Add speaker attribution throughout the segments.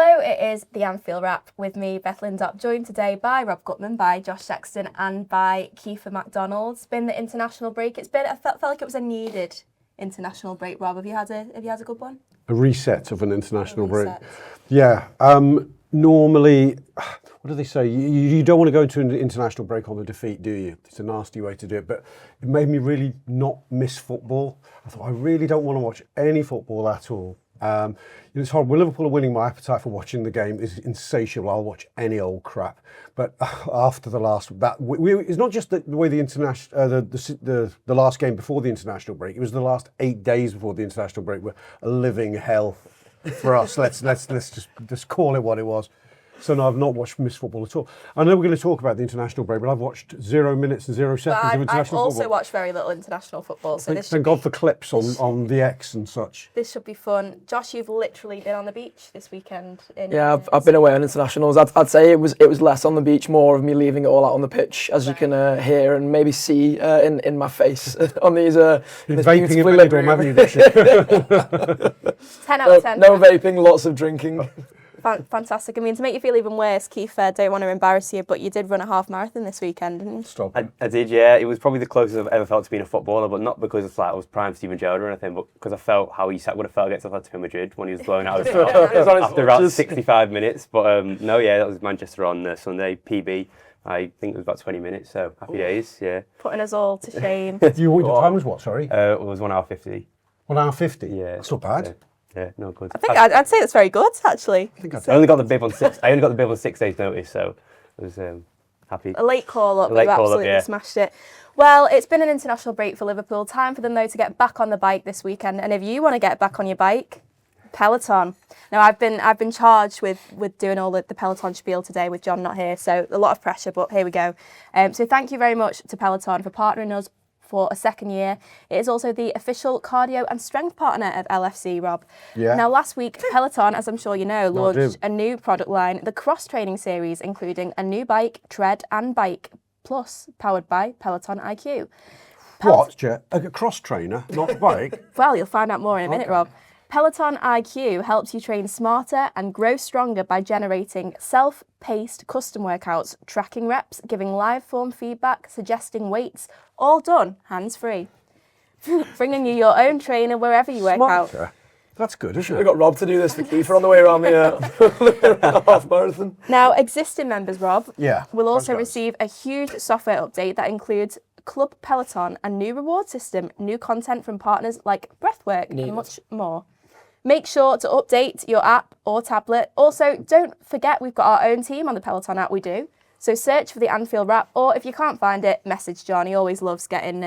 Speaker 1: Hello, it is the Anfield Wrap with me, Beth Lindop, joined today by Rob Gutmann, by Josh Sexton and by Keifer MacDonald. It's been the international break. I felt like it was a needed international break, Rob. Have you had a good one?
Speaker 2: A reset of an international break. Yeah. Normally, what do they say? You don't want to go into an international break on a defeat, do you? It's a nasty way to do it. But it made me really not miss football. I thought, I really don't want to watch any football at all. It's hard. When Liverpool are winning, my appetite for watching the game is insatiable. I'll watch any old crap. But after the last, it's not just the way the international, the last game before the international break. It was the last 8 days before the international break were a living hell for us. let's just call it what it was. So no, I've not watched Miss Football at all. I know we're going to talk about the international break, but I've watched 0 minutes and 0 seconds of international football.
Speaker 1: I've also watched very little international football. So
Speaker 2: thank God for clips on the X and such.
Speaker 1: This should be fun. Josh, you've literally been on the beach this weekend.
Speaker 3: I've been away on internationals. I'd say it was less on the beach, more of me leaving it all out on the pitch, as you can hear and maybe see in my face on these.
Speaker 2: Vaping in Lindop, haven't you, this year?
Speaker 1: 10 out of 10.
Speaker 3: No vaping, lots of drinking.
Speaker 1: Fantastic. I mean, to make you feel even worse, Keifer, don't want to embarrass you, but you did run a half marathon this weekend, didn't you?
Speaker 2: Stop.
Speaker 4: I did, yeah. It was probably the closest I've ever felt to being a footballer, but not because it's like I was prime Steven Gerrard or anything, but because I felt how he would have felt against Atletico Madrid when he was blown out of the after about 65 minutes. But that was Manchester on Sunday, PB. I think it was about 20 minutes, so happy days, yeah.
Speaker 1: Putting us all to shame.
Speaker 2: The time was what, sorry?
Speaker 4: It was 1 hour 50.
Speaker 2: 1 hour 50?
Speaker 4: Yeah.
Speaker 2: That's not bad.
Speaker 4: Yeah, no good.
Speaker 1: I think I'd say that's very good, actually.
Speaker 4: I only got the bib on 6 days' notice, so I was happy.
Speaker 1: A late call up, you absolutely smashed it. Well, it's been an international break for Liverpool. Time for them, though, to get back on the bike this weekend. And if you want to get back on your bike, Peloton. Now, I've been charged with doing all the Peloton spiel today with John not here, so a lot of pressure, but here we go. So thank you very much to Peloton for partnering us for a second year. It is also the official cardio and strength partner of LFC, Rob.
Speaker 2: Yeah.
Speaker 1: Now, last week, Peloton, as I'm sure you know, launched a new product line, the Cross Training Series, including a new bike, tread and bike, plus powered by Peloton IQ.
Speaker 2: What, Jet? A cross trainer, not a bike?
Speaker 1: Well, you'll find out more in a minute, Rob. Peloton IQ helps you train smarter and grow stronger by generating self-paced custom workouts, tracking reps, giving live form feedback, suggesting weights, all done hands-free. Bringing you your own trainer wherever you work out.
Speaker 2: That's good, isn't it?
Speaker 3: We got Rob to do this for Keifer on the way around the half marathon.
Speaker 1: Now, existing members, Rob, will also
Speaker 2: Congrats.
Speaker 1: receive a huge software update that includes Club Peloton, a new reward system, new content from partners like Breathwork, and much more. Make sure to update your app or tablet. Also, don't forget we've got our own team on the Peloton app, we do. So search for the Anfield Wrap, or if you can't find it, message John. He always loves getting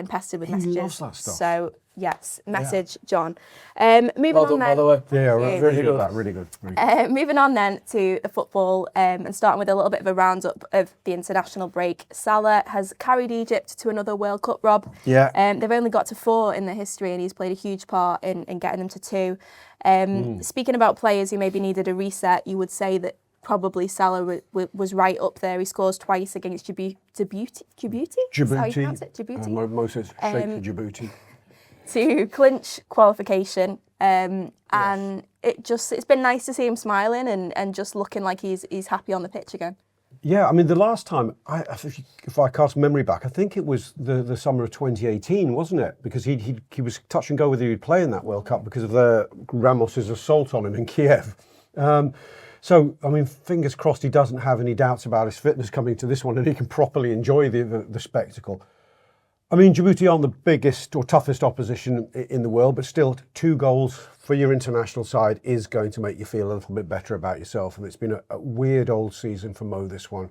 Speaker 1: pestered with messages.
Speaker 2: He loves that stuff.
Speaker 1: So, yes, message John. Moving on then.
Speaker 3: By the way.
Speaker 2: Yeah, really good. Really good.
Speaker 1: Moving on then to the football and starting with a little bit of a roundup of the international break. Salah has carried Egypt to another World Cup, Rob.
Speaker 2: Yeah.
Speaker 1: They've only got to 4 in the history and he's played a huge part in getting them to 2. Speaking about players who maybe needed a reset, you would say that probably Salah was right up there. He scores twice against Djibouti. Is that how you pronounce it? Djibouti?
Speaker 2: Moses Sheikh Djibouti.
Speaker 1: To clinch qualification. And it's been nice to see him smiling and just looking like he's happy on the pitch again.
Speaker 2: Yeah, I mean, the last time, if I cast memory back, I think it was the summer of 2018, wasn't it? Because he was touch and go whether he'd play in that World Cup because of Ramos's assault on him in Kiev. So, I mean, fingers crossed he doesn't have any doubts about his fitness coming to this one and he can properly enjoy the spectacle. I mean, Djibouti aren't the biggest or toughest opposition in the world, but still 2 goals for your international side is going to make you feel a little bit better about yourself. And it's been a weird old season for Mo, this one.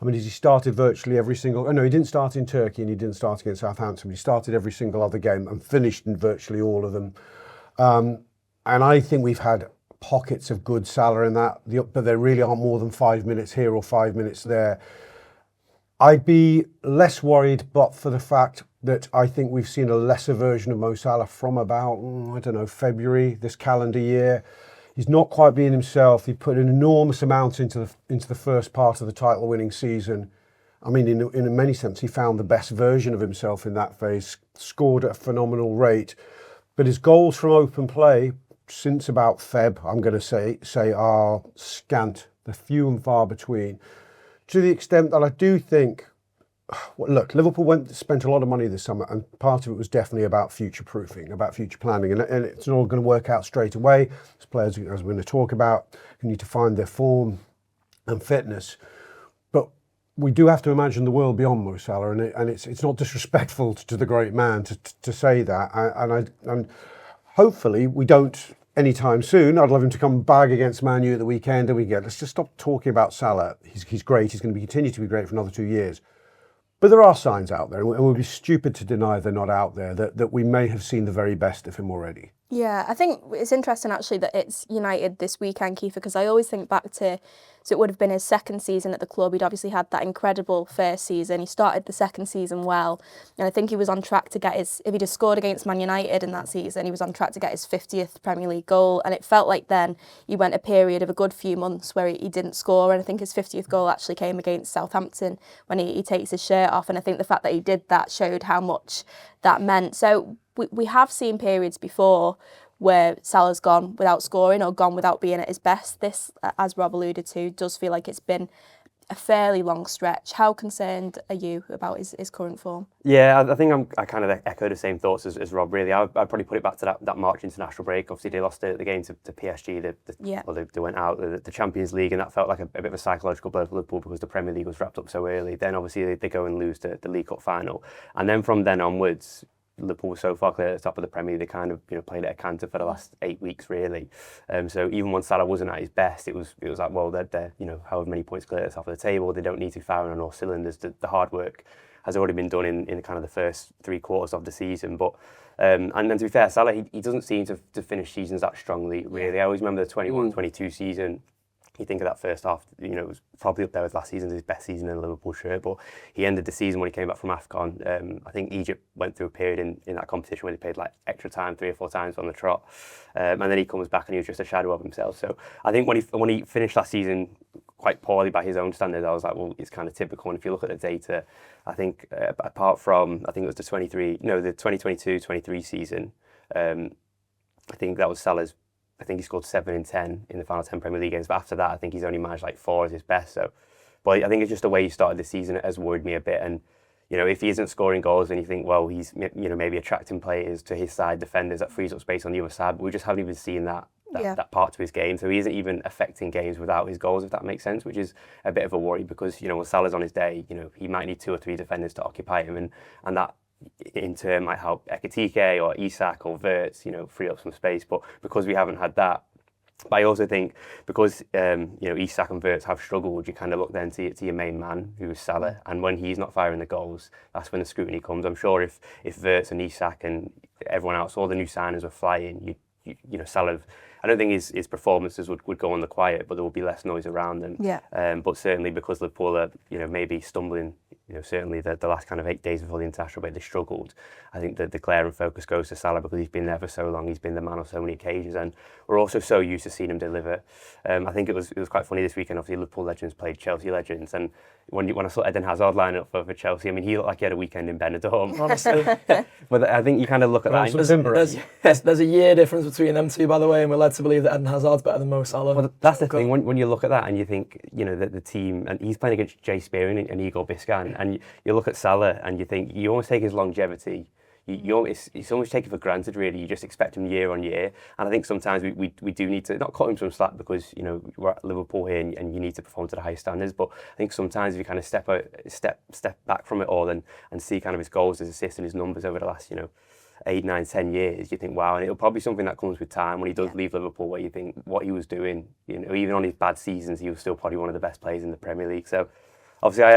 Speaker 2: I mean, he started virtually every single... no, he didn't start in Turkey and he didn't start against Southampton. He started every single other game and finished in virtually all of them. And I think we've had pockets of good Salah in that, but there really aren't more than 5 minutes here or 5 minutes there. I'd be less worried, but for the fact that I think we've seen a lesser version of Mo Salah from about, February this calendar year. He's not quite being himself. He put an enormous amount into the first part of the title-winning season. I mean, in many sense, he found the best version of himself in that phase, scored at a phenomenal rate. But his goals from open play, since about Feb, I'm going to say are scant. They're few and far between, to the extent that I do think, look, Liverpool spent a lot of money this summer, and part of it was definitely about future-proofing, about future planning, and it's not all going to work out straight away. There's players, as we're going to talk about, who need to find their form and fitness. But we do have to imagine the world beyond Mo Salah, and it's not disrespectful to the great man to say that. And hopefully we don't anytime soon. I'd love him to come back against Man U at the weekend, and let's just stop talking about Salah. He's great. He's going to continue to be great for another 2 years. But there are signs out there, and it would be stupid to deny they're not out there, that we may have seen the very best of him already.
Speaker 1: Yeah, I think it's interesting actually that it's United this weekend, Keifer, because I always think back to, so it would have been his second season at the club. He'd obviously had that incredible first season. He started the second season well, and I think he was on track to get if he'd have scored against Man United in that season, he was on track to get his 50th Premier League goal, and it felt like then he went a period of a good few months where he didn't score, and I think his 50th goal actually came against Southampton when he takes his shirt off, and I think the fact that he did that showed how much that meant. So we have seen periods before where Salah's gone without scoring or gone without being at his best. This, as Rob alluded to, does feel like it's been a fairly long stretch. How concerned are you about his current form?
Speaker 4: Yeah, I think I kind of echo the same thoughts as Rob, really. I'd probably put it back to that March international break. Obviously, they lost the game to PSG. They went out the Champions League, and that felt like a bit of a psychological blow for Liverpool because the Premier League was wrapped up so early. Then, obviously, they go and lose the League Cup final. And then from then onwards, Liverpool was so far clear at the top of the Premier League, they kind of played at a canter for the last 8 weeks, really. So even when Salah wasn't at his best, it was like, well, they're however many points clear at the top of the table, they don't need to be firing on all cylinders. The hard work has already been done in kind of the first 3 quarters of the season. But and then to be fair, Salah, he doesn't seem to finish seasons that strongly, really. I always remember the 21-22 season. You think of that first half, it was probably up there with last season's his best season in a Liverpool shirt, but he ended the season when he came back from AFCON. I think Egypt went through a period in that competition where they played like extra time 3 or 4 times on the trot, and then he comes back and he was just a shadow of himself. So I think when he finished last season quite poorly by his own standards, I was like, well, it's kind of typical. And if you look at the data, I think apart from, I think it was the 2022-23 season, I think that was Salah's. I think he scored 7 in 10 in the final 10 Premier League games, but after that, I think he's only managed like 4 as his best. So, but I think it's just the way he started the season that has worried me a bit. And if he isn't scoring goals, then you think, well, he's maybe attracting players to his side, defenders that frees up space on the other side. But we just haven't even seen that part to his game. So he isn't even affecting games without his goals, if that makes sense, which is a bit of a worry because when Salah's on his day, he might need 2 or 3 defenders to occupy him, and that in turn might help Ekitike or Isak or Wirtz, free up some space. But because we haven't had that, but I also think because Isak and Wirtz have struggled, you kind of look then to your main man, who is Salah, and when he's not firing the goals, that's when the scrutiny comes. I'm sure if Wirtz and Isak and everyone else, all the new signings were flying, Salah, I don't think his performances would go on the quiet, but there would be less noise around them.
Speaker 1: Yeah.
Speaker 4: But certainly because Liverpool are, maybe stumbling, certainly the last kind of 8 days before the international break, they struggled. I think that the glaring focus goes to Salah because he's been there for so long. He's been the man on so many occasions, and we're also so used to seeing him deliver. I think it was quite funny this weekend. Obviously, Liverpool legends played Chelsea legends, and when I saw Eden Hazard line up for Chelsea, I mean, he looked like he had a weekend in Benidorm.
Speaker 3: Honestly.
Speaker 4: But I think you kind of look at that.
Speaker 3: There's a year difference between them two, by the way, and we're led to believe that Eden Hazard's better than Mo Salah.
Speaker 4: Well, that's the thing. When you look at that and you think, that the team, and he's playing against Jay Spearing and Igor Biscan, and you look at Salah and you think, you almost take his longevity. It's almost taken for granted, really. You just expect him year on year, and I think sometimes we do need to not cut him some slack because we're at Liverpool here and you need to perform to the highest standards. But I think sometimes if you kind of step back from it all and see kind of his goals, his assists, and his numbers over the last 8, 9, 10 years, you think, wow. And it'll probably be something that comes with time when he does leave Liverpool, where you think what he was doing, even on his bad seasons, he was still probably one of the best players in the Premier League. So obviously,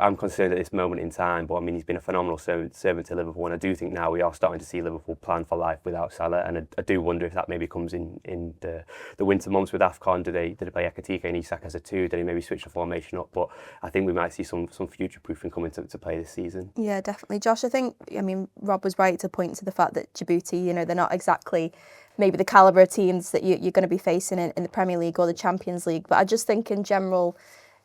Speaker 4: I'm concerned at this moment in time, but I mean, he's been a phenomenal servant to Liverpool, and I do think now we are starting to see Liverpool plan for life without Salah, and I do wonder if that maybe comes in the winter months with AFCON. Did they play Ekitike and Isak as a 2? Did they maybe switch the formation up? But I think we might see some future-proofing coming to play this season.
Speaker 1: Yeah, definitely. Josh, Rob was right to point to the fact that Djibouti, they're not exactly maybe the calibre of teams that you're going to be facing in the Premier League or the Champions League, but I just think in general,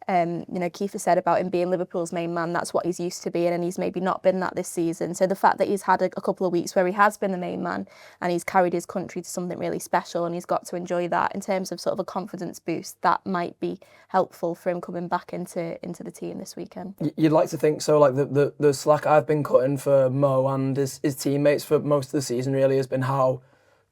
Speaker 1: Keifer said about him being Liverpool's main man, that's what he's used to being, and he's maybe not been that this season. So the fact that he's had a couple of weeks where he has been the main man and he's carried his country to something really special and he's got to enjoy that in terms of sort of a confidence boost, that might be helpful for him coming back into the team this weekend.
Speaker 3: You'd like to think so. Like the slack I've been cutting for Mo and his teammates for most of the season really has been how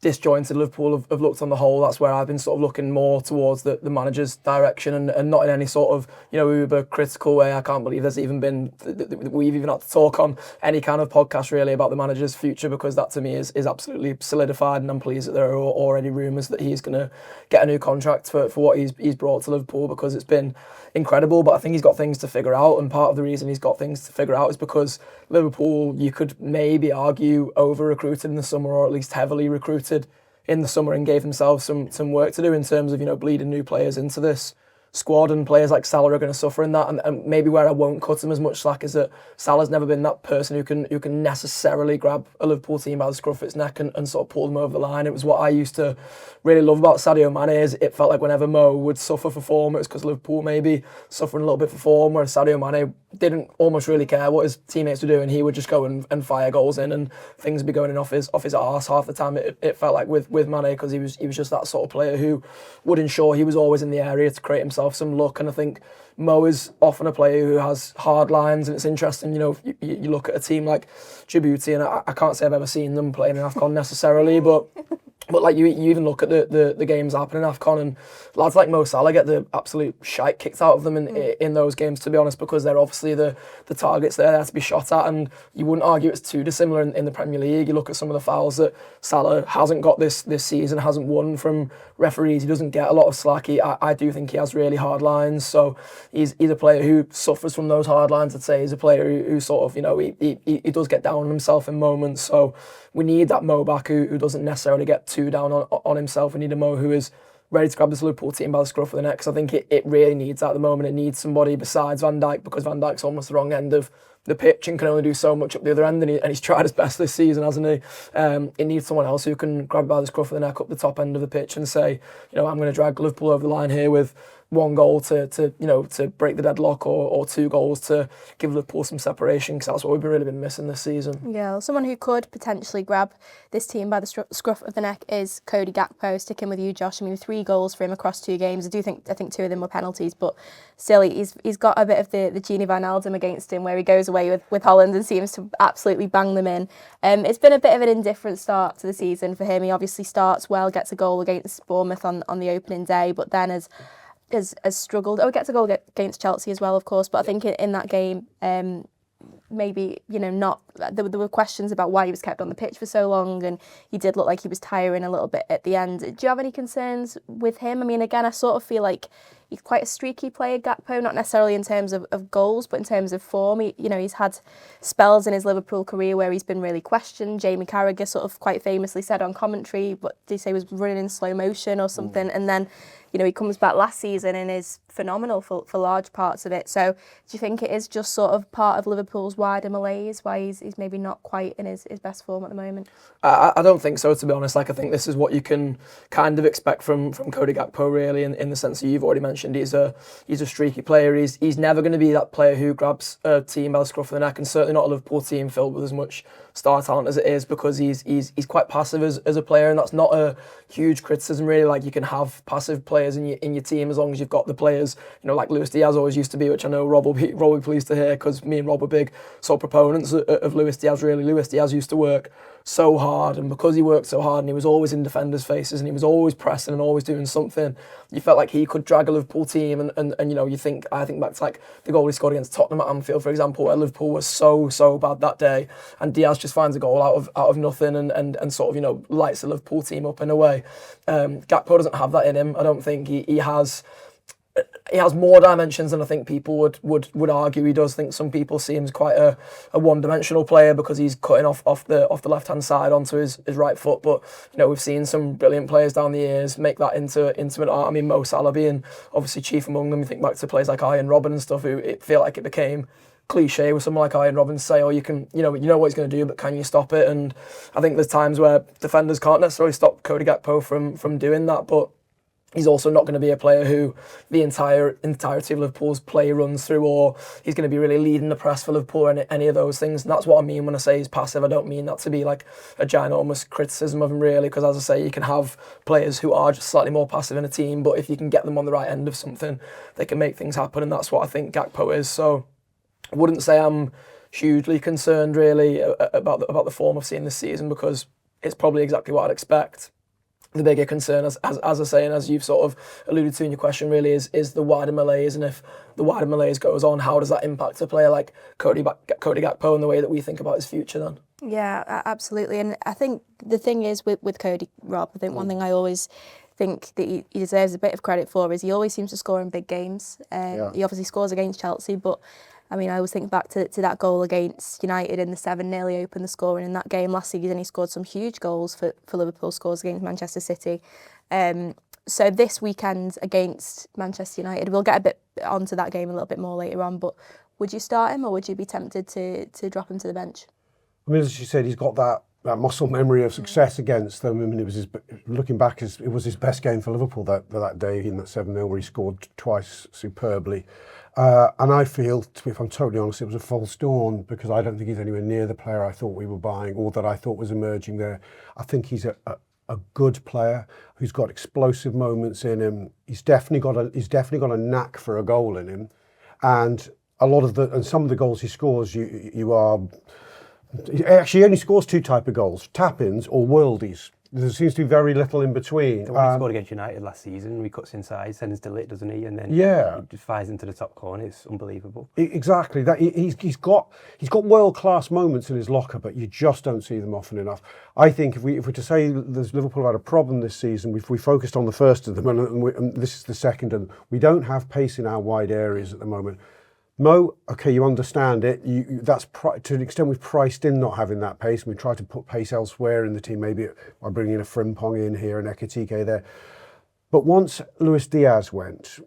Speaker 3: disjointed Liverpool have looked on the whole. That's where I've been sort of looking more towards the manager's direction and not in any sort of, uber critical way. I can't believe there's even been, we've even had to talk on any kind of podcast really about the manager's future, because that to me is absolutely solidified, and I'm pleased that there are already rumours that he's going to get a new contract for what he's brought to Liverpool, because it's been incredible. But I think he's got things to figure out, and part of the reason he's got things to figure out is because Liverpool, you could maybe argue, over-recruited in the summer, or at least heavily recruited in the summer, and gave themselves some work to do in terms of bleeding new players into this squad, and players like Salah are going to suffer in that. And maybe where I won't cut him as much slack is that Salah's never been that person who can necessarily grab a Liverpool team by the scruff of its neck and sort of pull them over the line. It was what I used to really love about Sadio Mane, is it felt like whenever Mo would suffer for form, it was because Liverpool maybe suffering a little bit for form, whereas Sadio Mane didn't almost really care what his teammates were doing. He would just go and fire goals in, and things would be going in off his arse half the time. It felt like with Mane, because he was just that sort of player who would ensure he was always in the area to create himself some luck. And I think Mo is often a player who has hard lines, and it's interesting, you look at a team like Djibouti, and I can't say I've ever seen them playing in AFCON necessarily, but like you even look at the games happening in AFCON, and lads like Mo Salah get the absolute shite kicked out of them in those games, to be honest, because they're obviously the targets there to be shot at. And you wouldn't argue it's too dissimilar in the Premier League. You look at some of the fouls that Salah hasn't got this season, hasn't won from referees. He doesn't get a lot of slack. I do think he has really hard lines, so he's a player who suffers from those hard lines. I'd say he's a player who sort of, he does get down on himself in moments, so we need that Mo back who doesn't necessarily get too down on himself. We need a Mo who is ready to grab this Liverpool team by the scruff of the neck, because I think it really needs that at the moment. It needs somebody besides Van Dijk, because Van Dijk's almost the wrong end of the pitch and can only do so much up the other end, and he's tried his best this season, hasn't he? It needs someone else who can grab by the scruff of the neck up the top end of the pitch and say, I'm going to drag Liverpool over the line here with one goal to break the deadlock, or 2 goals to give Liverpool some separation, because that's what we've really been missing this season.
Speaker 1: Yeah, well, someone who could potentially grab this team by the scruff of the neck is Cody Gakpo. Sticking with you, Josh. I mean, 3 goals for him across 2 games. I think 2 of them were penalties, but still, he's got a bit of the Gini Wijnaldum against him, where he goes away with Holland and seems to absolutely bang them in. It's been a bit of an indifferent start to the season for him. He obviously starts well, gets a goal against Bournemouth on the opening day, but then has struggled. Gets a goal against Chelsea as well, of course, but I think in that game, maybe, not, there were questions about why he was kept on the pitch for so long, and he did look like he was tiring a little bit at the end. Do you have any concerns with him? I mean, again, I sort of feel like he's quite a streaky player, Gakpo, not necessarily in terms of goals, but in terms of form. He's had spells in his Liverpool career where he's been really questioned. Jamie Carragher sort of quite famously said on commentary, what did he say, was running in slow motion or something, and then he comes back last season and is phenomenal for large parts of it. So do you think it is just sort of part of Liverpool's wider malaise, why he's maybe not quite in his best form at the moment?
Speaker 3: I don't think so, to be honest. I think this is what you can kind of expect from Cody Gakpo, really, in the sense that you've already mentioned. He's a streaky player. He's never going to be that player who grabs a team by the scruff of the neck, and certainly not a Liverpool team filled with as much star talent as it is, because he's quite passive as a player, and that's not a huge criticism, really. Like, you can have passive players in your team as long as you've got the players, like Luis Diaz always used to be, which I know Rob will be pleased to hear, because me and Rob are big sort of proponents of Luis Diaz, really. Luis Diaz used to work so hard, and because he worked so hard and he was always in defenders' faces and he was always pressing and always doing something, you felt like he could drag a Liverpool team, and I think back to like the goal he scored against Tottenham at Anfield, for example, where Liverpool was so bad that day, and Diaz just finds a goal out of nothing and sort of lights the Liverpool team up in a way. Gakpo doesn't have that in him. I don't think he has more dimensions than I think people would argue he does. I think some people see him as quite a one-dimensional player because he's cutting off the left-hand side onto his right foot. But we've seen some brilliant players down the years make that into an art. I mean, Mo Salah being obviously chief among them. You think back to players like Ian Robben and stuff, who it feel like it became cliche with someone like Ian Robben say, you can, you know what he's going to do, but can you stop it? And I think there's times where defenders can't necessarily stop Cody Gakpo from doing that, but he's also not going to be a player who the entirety of Liverpool's play runs through, or he's going to be really leading the press for Liverpool or any of those things. And that's what I mean when I say he's passive. I don't mean that to be like a ginormous criticism of him, really, because as I say, you can have players who are just slightly more passive in a team, but if you can get them on the right end of something, they can make things happen, and that's what I think Gakpo is. So I wouldn't say I'm hugely concerned, really, about the form I've seen this season, because it's probably exactly what I'd expect. The bigger concern, as I say, and as you've sort of alluded to in your question, really is the wider malaise. And if the wider malaise goes on, how does that impact a player like Cody Gakpo and the way that we think about his future then?
Speaker 1: Yeah, absolutely. And I think the thing is with Cody, Rob, I think one thing I always think that he deserves a bit of credit for is he always seems to score in big games. He obviously scores against Chelsea, but I mean, I always think back to that goal against United in the 7-0. He opened the scoring in that game last season. He scored some huge goals for Liverpool, scores against Manchester City. So this weekend against Manchester United, we'll get a bit onto that game a little bit more later on, but would you start him or would you be tempted to drop him to the bench?
Speaker 2: I mean, as you said, he's got that muscle memory of success against them. I mean, it was looking back, it was his best game for Liverpool that day in that 7-0 where he scored twice superbly. And I feel, if I'm totally honest, it was a false dawn, because I don't think he's anywhere near the player I thought we were buying or that I thought was emerging there. I think he's a good player who's got explosive moments in him. He's definitely got a knack for a goal in him, and some of the goals he scores, he only scores two type of goals: tap-ins or worldies. There seems to be very little in between.
Speaker 4: The one he scored against United last season, he cuts inside, sends to Lit, doesn't he? And then he just fires into the top corner. It's unbelievable.
Speaker 2: Exactly. That he's got world-class moments in his locker, but you just don't see them often enough. I think if we're to say Liverpool had a problem this season, if we focused on the first of them, and this is the second, and we don't have pace in our wide areas at the moment. Mo, okay, you understand it. That's to an extent we've priced in not having that pace, and we try to put pace elsewhere in the team, maybe by bringing a Frimpong in here and Ekitike there. But once Luis Diaz went,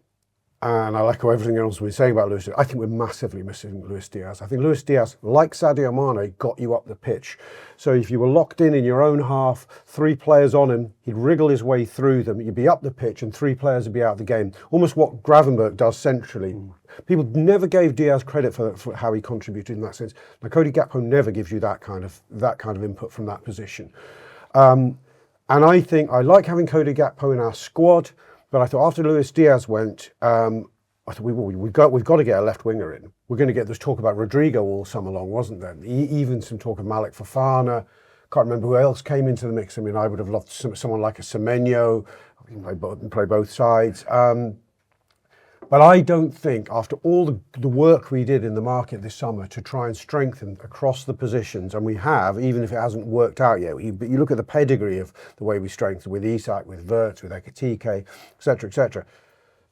Speaker 2: and I echo everything else we're saying about Luis Diaz, I think we're massively missing Luis Diaz. I think Luis Diaz, like Sadio Mane, got you up the pitch. So if you were locked in your own half, 3 players on him, he'd wriggle his way through them, you'd be up the pitch and 3 players would be out of the game. Almost what Gravenberch does centrally. People never gave Diaz credit for how he contributed in that sense. Now, Cody Gakpo never gives you that kind of input from that position. And I think I like having Cody Gakpo in our squad, but I thought after Luis Diaz went, I thought we've got to get a left winger in. We're going to get this talk about Rodrigo all summer long, wasn't there? Even some talk of Malik Fofana. Can't remember who else came into the mix. I mean, I would have loved someone like a Semenyo. We can play both sides. But I don't think, after all the work we did in the market this summer to try and strengthen across the positions, and we have, even if it hasn't worked out yet, but you look at the pedigree of the way we strengthened with Isak, with Wirtz, with Ekitike, etc.,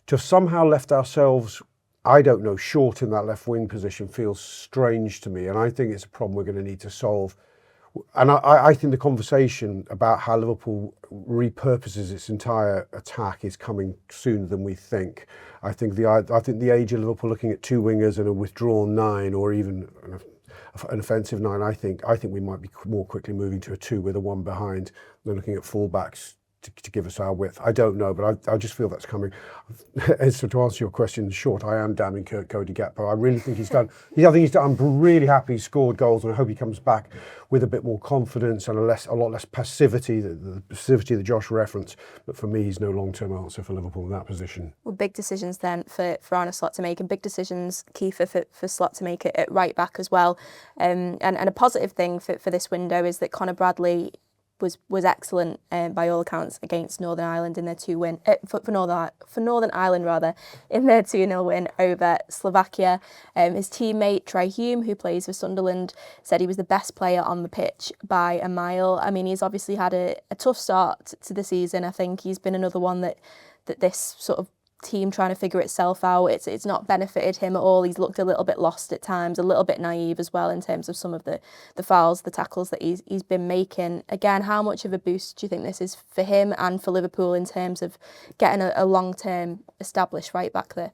Speaker 2: to have somehow left ourselves, I don't know, short in that left wing position feels strange to me, and I think it's a problem we're going to need to solve. And I think the conversation about how Liverpool repurposes its entire attack is coming sooner than we think. I think the age of Liverpool looking at 2 wingers and a withdrawn 9, or even an offensive 9, I think we might be more quickly moving to a 2 with a 1 behind than looking at fullbacks to give us our width. I don't know, but I just feel that's coming. So to answer your question, short, I am damning Cody Gakpo. I really think he's done. I'm really happy he scored goals, and I hope he comes back with a bit more confidence and a lot less passivity, the passivity that Josh referenced. But for me, he's no long-term answer for Liverpool in that position.
Speaker 1: Well, big decisions then for Arne Slot to make, and big decisions, Keifer, for Slot to make it at right back as well. And a positive thing for this window is that Conor Bradley was excellent by all accounts against Northern Ireland in their 2 win for Northern Ireland rather in their 2-0 win over Slovakia. His teammate Troy Hume, who plays for Sunderland, said he was the best player on the pitch by a mile. I mean, he's obviously had a tough start to the season. I think he's been another one that this sort of team trying to figure itself out, it's not benefited him at all. He's looked a little bit lost at times, a little bit naive as well in terms of some of the fouls, the tackles that he's been making. Again, how much of a boost do you think this is for him and for Liverpool in terms of getting a long-term established right back there?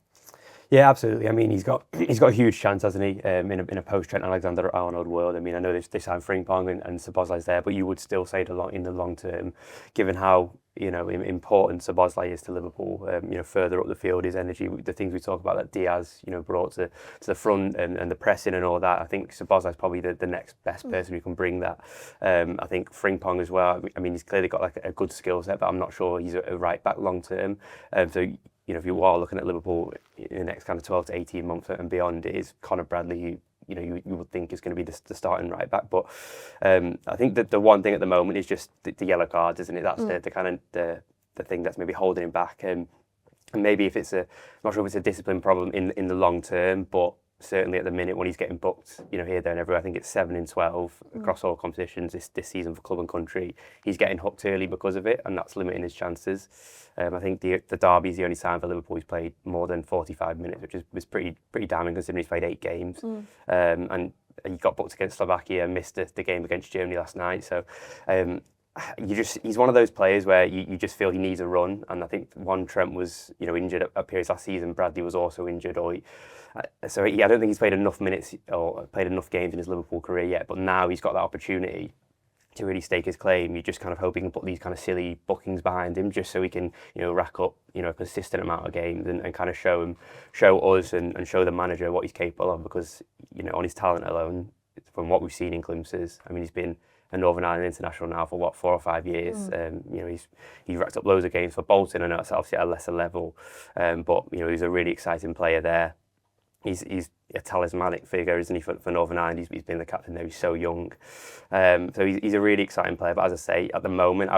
Speaker 4: Yeah, absolutely. I mean, he's got a huge chance, hasn't he, in a post-Trent Alexander-Arnold world. I mean, I know they signed Frimpong and Szoboszlai's there, but you would still say in the long term, given how important Szoboszlai is to Liverpool. Further up the field, his energy, the things we talk about that Diaz, brought to the front and the pressing and all that. I think Szoboszlai is probably the next best person who can bring that. I think Frimpong as well. I mean, he's clearly got like a good skill set, but I'm not sure he's a right back long term. If you are looking at Liverpool in the next kind of 12 to 18 months and beyond, it is Conor Bradley who you would think is going to be the starting right back. But I think that the one thing at the moment is just the yellow cards, isn't it? That's the kind of the thing that's maybe holding him back. And maybe if I'm not sure if it's a discipline problem in the long term, but certainly at the minute when he's getting booked, here, there and everywhere, I think it's 7 in 12 across all competitions this season for club and country. He's getting hooked early because of it, and that's limiting his chances. I think the derby is the only time for Liverpool he's played more than 45 minutes, which was pretty damning considering he's played 8 games. And he got booked against Slovakia and missed the game against Germany last night. So he's one of those players where you just feel he needs a run. And I think Trent was injured at periods last season. Bradley was also injured, I don't think he's played enough minutes or played enough games in his Liverpool career yet. But now he's got that opportunity to really stake his claim. You just kind of hope he can put these kind of silly bookings behind him, just so he can rack up a consistent amount of games and kind of show us and show the manager what he's capable of. Because on his talent alone, from what we've seen in glimpses, I mean, he's been a Northern Ireland international now for 4 or 5 years. He's racked up loads of games for Bolton. I know it's obviously at a lesser level, but he's a really exciting player there. He's a talismanic figure, isn't he, for Northern Ireland? He's been the captain there. He's so young, so he's a really exciting player. But as I say, at the moment,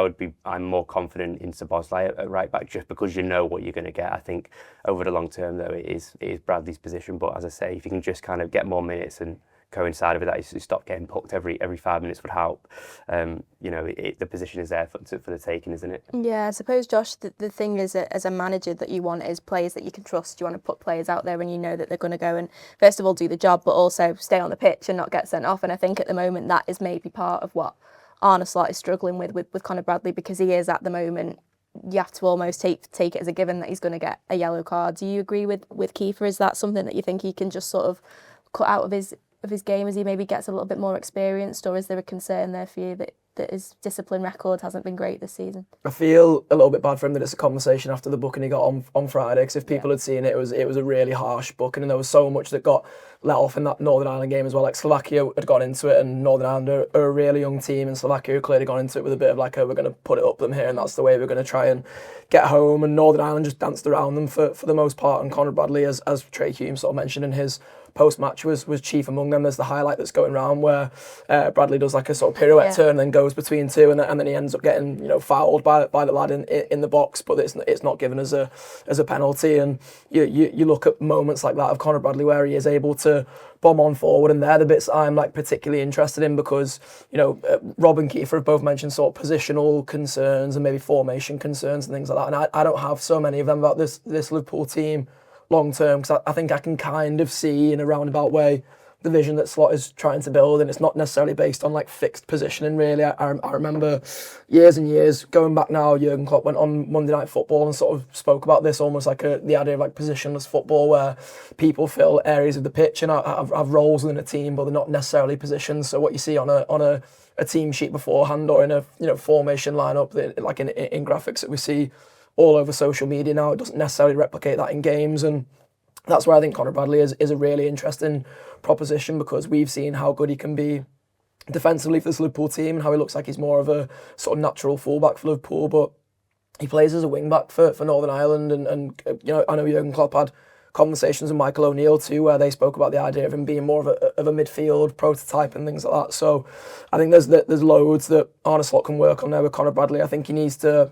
Speaker 4: I'm more confident in Szoboszlai at right back, just because you know what you're going to get. I think over the long term, though, it is Bradley's position. But as I say, if you can just kind of get more minutes and coincided with that, you stop getting hooked every 5 minutes would help. The position is there for the taking, isn't it?
Speaker 1: Yeah, I suppose, Josh, the thing is that as a manager that you want is players that you can trust. You want to put players out there and you know that they're going to go and first of all do the job, but also stay on the pitch and not get sent off. And I think at the moment that is maybe part of what Arne Slot is struggling with Conor Bradley, because he is at the moment, you have to almost take it as a given that he's going to get a yellow card. Do you agree with Keifer? Is that something that you think he can just sort of cut out of his game as he maybe gets a little bit more experienced, or is there a concern there for you that his discipline record hasn't been great this season? I
Speaker 3: feel a little bit bad for him that it's a conversation after the booking he got on Friday, because if people had seen it, it was a really harsh booking, and there was so much that got let off in that Northern Ireland game as well. Like Slovakia had gone into it, and Northern Ireland are a really young team, and Slovakia had clearly gone into it with a bit of like, we're going to put it up them here, and that's the way we're going to try and get home. And Northern Ireland just danced around them for the most part, and Conor Bradley, as Trey Hume sort of mentioned in his post-match, was chief among them. There's the highlight that's going around where Bradley does like a sort of pirouette turn and then goes between two, and then he ends up getting fouled by the lad in the box, but it's not given as a penalty. And you look at moments like that of Conor Bradley where he is able to bomb on forward, and they're the bits I'm like particularly interested in, because Rob and Keifer have both mentioned sort of positional concerns and maybe formation concerns and things like that, and I don't have so many of them about this Liverpool team long term, because I think I can kind of see in a roundabout way the vision that Slot is trying to build, and it's not necessarily based on like fixed positioning really. I remember years and years going back now, Jurgen Klopp went on Monday Night Football and sort of spoke about this almost like the idea of like positionless football, where people fill areas of the pitch and have roles within a team, but they're not necessarily positions. So what you see on a team sheet beforehand or in a formation lineup, like in graphics that we see all over social media now, it doesn't necessarily replicate that in games. And that's where I think Conor Bradley is a really interesting proposition, because we've seen how good he can be defensively for this Liverpool team and how he looks like he's more of a sort of natural fullback for Liverpool, but he plays as a wing back for Northern Ireland. And I know Jurgen Klopp had conversations with Michael O'Neill too, where they spoke about the idea of him being more of a midfield prototype and things like that. So I think there's loads that Arne Slot can work on there with Conor Bradley. I think he needs to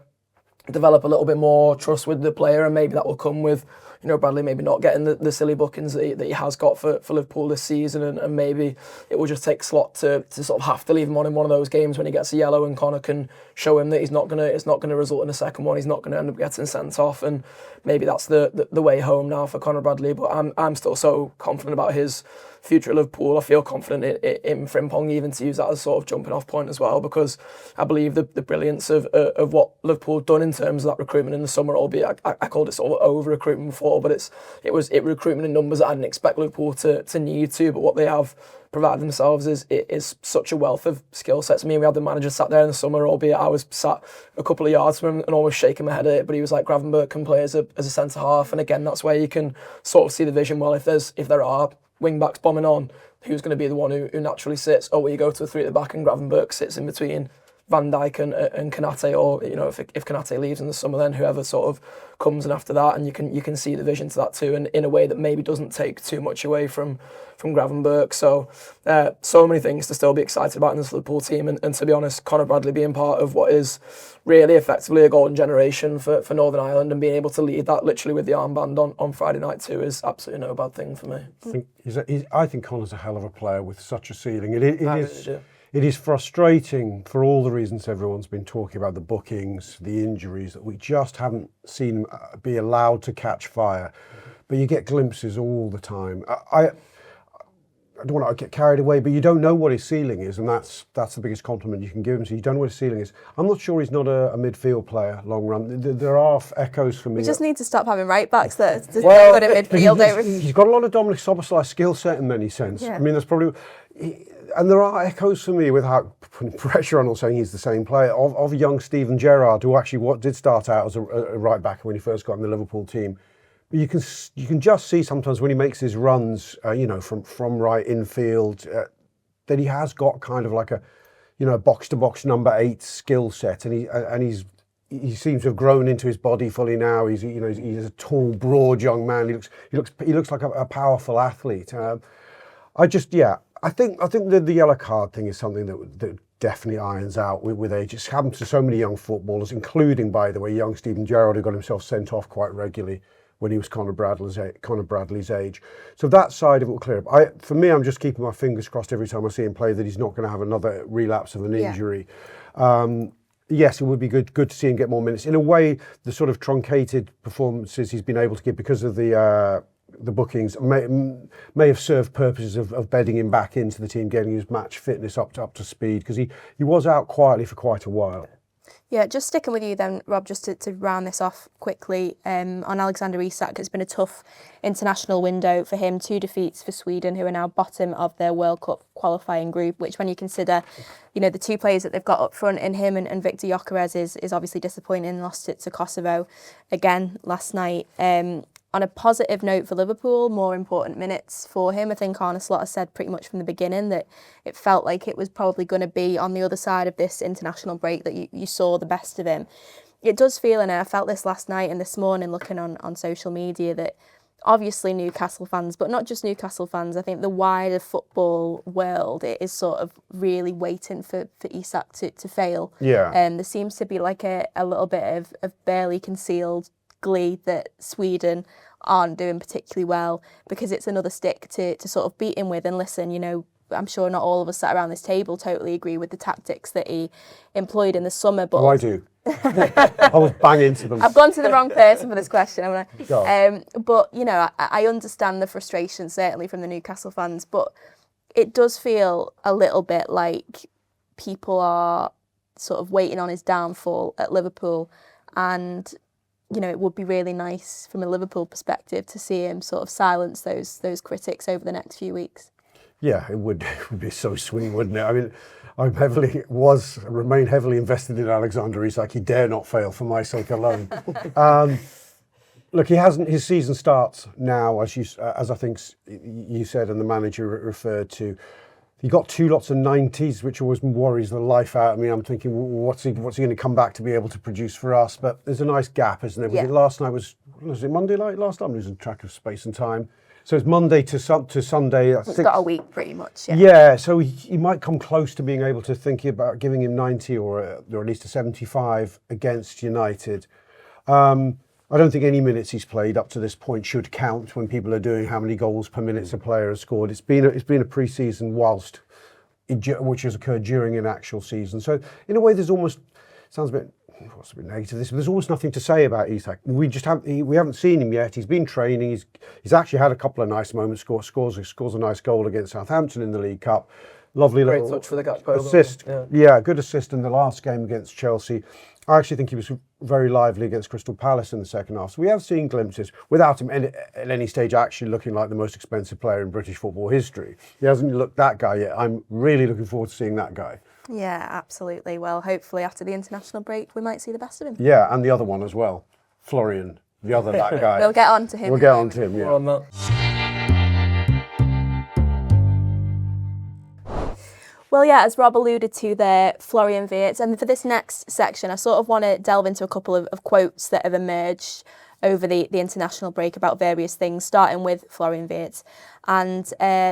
Speaker 3: develop a little bit more trust with the player, and maybe that will come with Bradley maybe not getting the silly bookings that he has got for Liverpool this season, and maybe it will just take Slot to sort of have to leave him on in one of those games when he gets a yellow, and Conor can show him that it's not gonna result in a second one. He's not gonna end up getting sent off, and maybe that's the way home now for Conor Bradley. But I'm still so confident about his future at Liverpool. I feel confident in Frimpong even to use that as sort of jumping off point as well, because I believe the brilliance of what Liverpool have done in terms of that recruitment in the summer, albeit I called it sort of over recruitment before before, but it was recruitment in numbers that I didn't expect Liverpool to need to, but what they have provided themselves is such a wealth of skill sets. I mean, we had the manager sat there in the summer, albeit I was sat a couple of yards from him and always shaking my head at it, but he was like, Gravenberch can play as a centre half, and again, that's where you can sort of see the vision. Well, if there are wing backs bombing on, who's going to be the one who naturally sits? Or will you go to a three at the back and Gravenberch sits in between Van Dijk and Konate, or if Konate leaves in the summer, then whoever sort of comes in after that, and you can see the vision to that too, and in a way that maybe doesn't take too much away from Gravenberch. So many things to still be excited about in this Liverpool team, and to be honest, Conor Bradley being part of what is really effectively a golden generation for Northern Ireland, and being able to lead that literally with the armband on Friday night too is absolutely no bad thing for me.
Speaker 2: I think Conor's a hell of a player with such a ceiling. It is frustrating for all the reasons everyone's been talking about, the bookings, the injuries, that we just haven't seen him be allowed to catch fire. But you get glimpses all the time. I don't want to get carried away, but you don't know what his ceiling is, and that's the biggest compliment you can give him. So you don't know what his ceiling is. I'm not sure he's not a midfield player long run. There are echoes for me.
Speaker 1: We just need to stop having right backs that are good at midfield.
Speaker 2: He's got a lot of Dominic Szoboszlai skill set in many sense.
Speaker 1: Yeah.
Speaker 2: I mean, that's probably... And there are echoes for me, without putting pressure on or saying he's the same player, of young Steven Gerrard, who actually did start out as a right back when he first got in the Liverpool team. But you can just see sometimes when he makes his runs, from right infield, that he has got kind of like a box to box number 8 skill set, and he seems to have grown into his body fully now. He's a tall, broad young man. He looks like a powerful athlete. I think the yellow card thing is something that definitely irons out with age. It's happened to so many young footballers, including, by the way, young Steven Gerrard, who got himself sent off quite regularly when he was Conor Bradley's age. So that side of it will clear up. For me, I'm just keeping my fingers crossed every time I see him play that he's not going to have another relapse of an injury. Yes, it would be good to see him get more minutes. In a way, the sort of truncated performances he's been able to give because of the bookings may have served purposes of bedding him back into the team, getting his match fitness up to speed, because he was out quietly for quite a while.
Speaker 1: Yeah, just sticking with you then, Rob, just to round this off quickly, on Alexander Isak, it's been a tough international window for him. 2 defeats for Sweden, who are now bottom of their World Cup qualifying group, which when you consider, the 2 players that they've got up front in him and Victor Gyökeres is obviously disappointing. Lost it to Kosovo again last night. On a positive note for Liverpool, more important minutes for him. I think Arne Slot has said pretty much from the beginning that it felt like it was probably going to be on the other side of this international break that you saw the best of him. It does feel, and I felt this last night and this morning looking on social media, that obviously Newcastle fans, but not just Newcastle fans, I think the wider football world, it is sort of really waiting for Isak to fail.
Speaker 2: Yeah.
Speaker 1: There seems to be like a little bit of barely concealed glee that Sweden aren't doing particularly well, because it's another stick to sort of beat him with. And listen, I'm sure not all of us sat around this table totally agree with the tactics that he employed in the summer. But
Speaker 2: I do. I was banging into them.
Speaker 1: I've gone to the wrong person for this question, haven't I? But I understand the frustration, certainly from the Newcastle fans, but it does feel a little bit like people are sort of waiting on his downfall at Liverpool, and it would be really nice from a Liverpool perspective to see him sort of silence those critics over the next few weeks. Yeah,
Speaker 2: it would be so sweet, wouldn't it? I mean, remain heavily invested in Alexander Isak. He dare not fail for my sake alone. Look, his season starts now, as I think you said, and the manager referred to. He got 2 lots of 90s, which always worries the life out of me. I'm thinking, what's he going to come back to be able to produce for us? But there's a nice gap, isn't there? Yeah. Last night was it Monday night last night? I'm losing track of space and time. So it's Monday to Sunday.
Speaker 1: It's got a week pretty much, yeah.
Speaker 2: Yeah, so he might come close to being able to think about giving him 90 or at least a 75 against United. I don't think any minutes he's played up to this point should count when people are doing how many goals per minute a player has scored. It's been a pre-season which has occurred during an actual season. So in a way, there's almost, sounds a bit negative, but there's almost nothing to say about Isak. We haven't seen him yet. He's been training. He's actually had a couple of nice moments. Scores a nice goal against Southampton in the League Cup. lovely
Speaker 3: Great
Speaker 2: little
Speaker 3: touch for the Gakpo
Speaker 2: assist.
Speaker 3: goal,
Speaker 2: Good assist in the last game against Chelsea. I actually think he was very lively against Crystal Palace in the second half. So we have seen glimpses, without him at any stage actually looking like the most expensive player in British football history. He hasn't looked that guy yet. I'm really looking forward to seeing that guy.
Speaker 1: Yeah, absolutely. Well, hopefully after the international break, we might see the best of him.
Speaker 2: Yeah, and the other one as well, Florian, the other that guy.
Speaker 1: We'll get on to him.
Speaker 2: We'll get on to him, yeah.
Speaker 3: More on that.
Speaker 1: Well, yeah, as Rob alluded to there, Florian Wirtz. And for this next section, I sort of want to delve into a couple of quotes that have emerged over the international break about various things, starting with Florian Wirtz. And